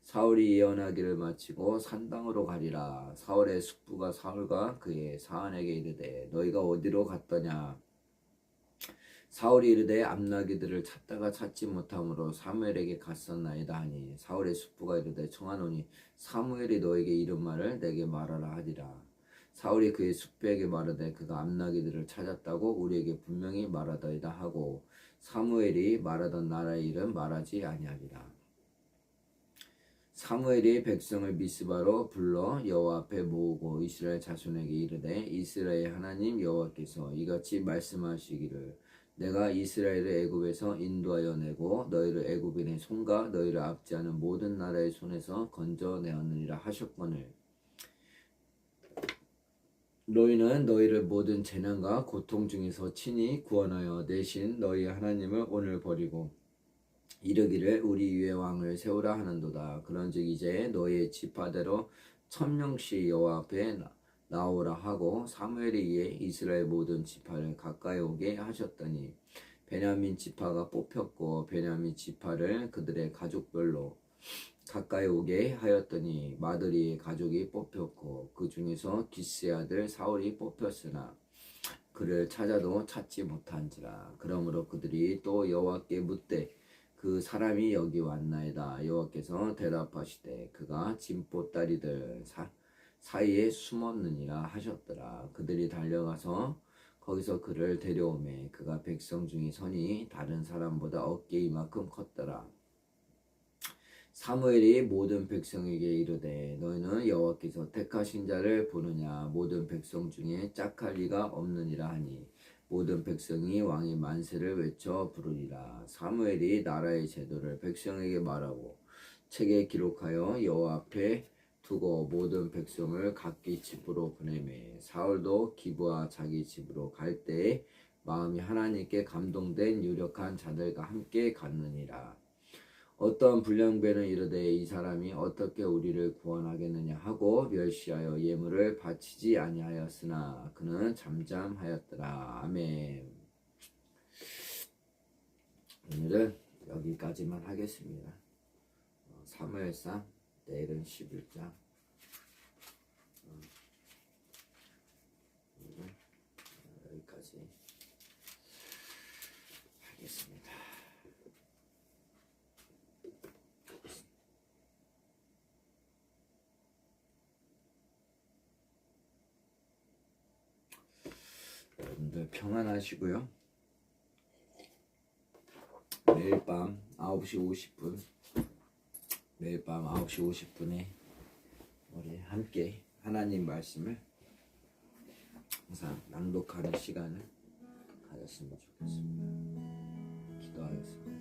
사울이 예언하기를 마치고 산당으로 가리라. 사울의 숙부가 사울과 그의 사환에게 이르되 너희가 어디로 갔더냐. 사울이 이르되 암나기들을 찾다가 찾지 못함으로 사무엘에게 갔었나이다 하니 사울의 숙부가 이르되 청하노니 사무엘이 너에게 이른 말을 내게 말하라 하리라. 사울이 그의 숙부에게 말하되 그가 암나기들을 찾았다고 우리에게 분명히 말하더이다 하고 사무엘이 말하던 나라의 일은 말하지 아니하리라. 사무엘이 백성을 미스바로 불러 여호와 앞에 모으고 이스라엘 자손에게 이르되 이스라엘 하나님 여호와께서 이같이 말씀하시기를 내가 이스라엘을 애굽에서 인도하여 내고 너희를 애굽인의 손과 너희를 압제하는 모든 나라의 손에서 건져내었느니라 하셨거늘 너희는 너희를 모든 재난과 고통 중에서 친히 구원하여 내신 너희 하나님을 오늘 버리고 이르기를 우리 위에 왕을 세우라 하는도다. 그런즉 이제 너희의 지파대로 1000명씩 여호와 앞에 나오라 하고 사무엘이 이에 이스라엘 모든 지파를 가까이 오게 하셨더니 베냐민 지파가 뽑혔고 베냐민 지파를 그들의 가족별로 가까이 오게 하였더니 마드리의 가족이 뽑혔고 그 중에서 기스의 아들 사울이 뽑혔으나 그를 찾아도 찾지 못한지라. 그러므로 그들이 또 여호와께 묻되 그 사람이 여기 왔나이다. 여호와께서 대답하시되 그가 진보따리들 사이에 숨었느니라 하셨더라. 그들이 달려가서 거기서 그를 데려오매 그가 백성 중에 선이 다른 사람보다 어깨 이만큼 컸더라. 사무엘이 모든 백성에게 이르되 너희는 여호와께서 택하신 자를 보느냐 모든 백성 중에 짝할 리가 없느니라 하니 모든 백성이 왕의 만세를 외쳐 부르리라. 사무엘이 나라의 제도를 백성에게 말하고 책에 기록하여 여호와 앞에 두고 모든 백성을 각기 집으로 보내매 사울도 기브와 자기 집으로 갈 때에 마음이 하나님께 감동된 유력한 자들과 함께 갔느니라. 어떤 불량배는 이르되 이 사람이 어떻게 우리를 구원하겠느냐 하고 멸시하여 예물을 바치지 아니하였으나 그는 잠잠하였더라. 아멘. 오늘은 여기까지만 하겠습니다. 사무엘상 내일은 11장. 여기까지 하겠습니다. 여러분들 평안하시고요. 매일 밤 9시 50분 매일 밤 9시 50분에 우리 함께 하나님 말씀을 항상 낭독하는 시간을 가졌으면 좋겠습니다. 기도하겠습니다.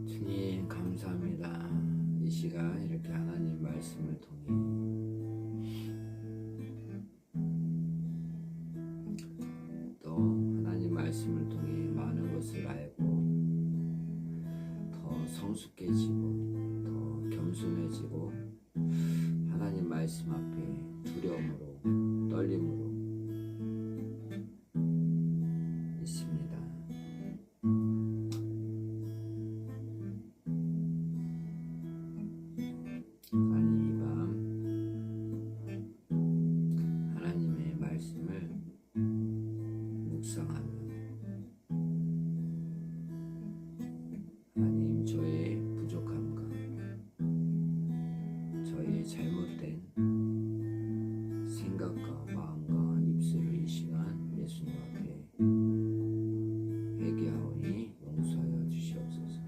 주님 감사합니다. 이 시간 이렇게 하나님 말씀을 통해 또 하나님 말씀을 통해 많은 것을 알고 더 성숙해지고 더 겸손해지고 하나님 말씀 앞에 두려움으로 떨림으로 있습니다. 아니 이 밤 하나님의 말씀을 묵상하며 하나님 저의 부족함과 저의 잘못된 생각과 마음과 입술을 이 시간 예수님 앞에 회개하오니 용서하여 주시옵소서.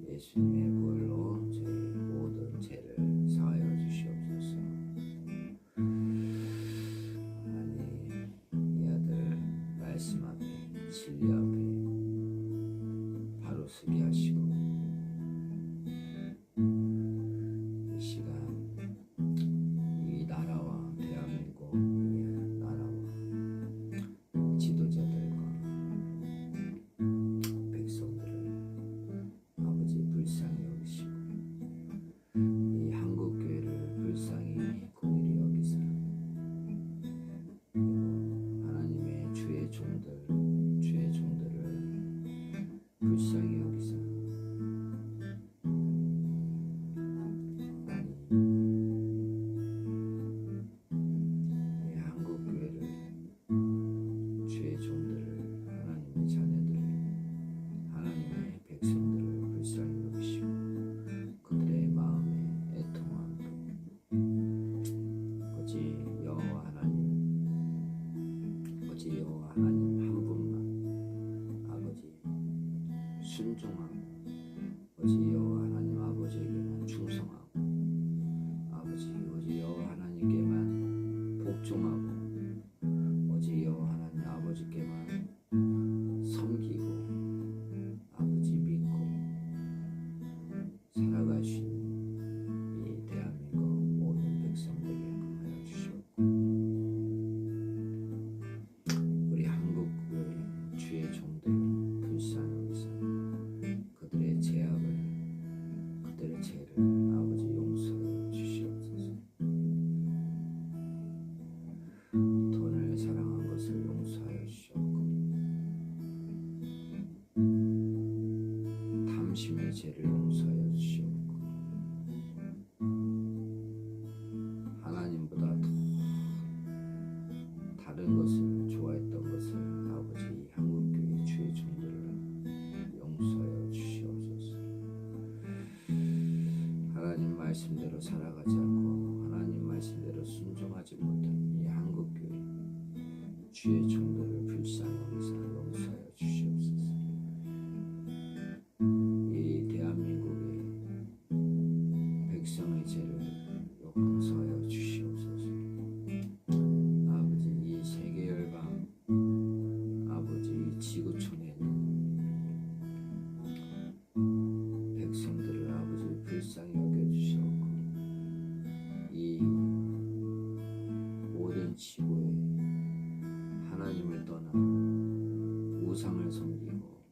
예수님의 보혈로 제 모든 죄를 사하여 주시옵소서. 하나님 이 아들 말씀 앞에 진리 앞에 바로 서게 하시고 이 시간 이 나라와 대한민국 이 나라와 지도자들과 백성들을 아버지 불쌍히 여기시고 이 한국교회를 불쌍히 공의히 여기사 그리고 하나님의 주의 종들을 불쌍히 여기사 이 한국교회를 주의 종들을 하나님의 자녀들을 하나님의 백성들을 불쌍히 여기시고 그들의 마음에 애통함으로 오직 여호와 하나님 한 분만 아버지 순종하고 오직 여호와 하나님 아버지에게만 충성하고 아버지 오직 여호와 하나님께만 복종하고 오직 여호와 하나님 아버지께만 섬기고 아버지 믿고 살아갈 수 있는 이 대한민국 모든 백성들에게 하여 주시옵고 다른 것을 좋아했던 것을 아버지 한국교회 주의 종들을 용서하여 주시옵소서. 하나님 말씀대로 살아가지 않고 하나님 말씀대로 순종하지 못한 이 한국교회 주의 종들을 불쌍히 용서하여 주시옵소서. 이 대한민국의 백성의 죄를 용서하여 주시옵소서. 아버지 이 세계열방 아버지 이 지구촌에 있는 백성들을 아버지 불쌍히 여겨주시옵고 이 모든 지구에 하나님을 떠나 우상을 섬기고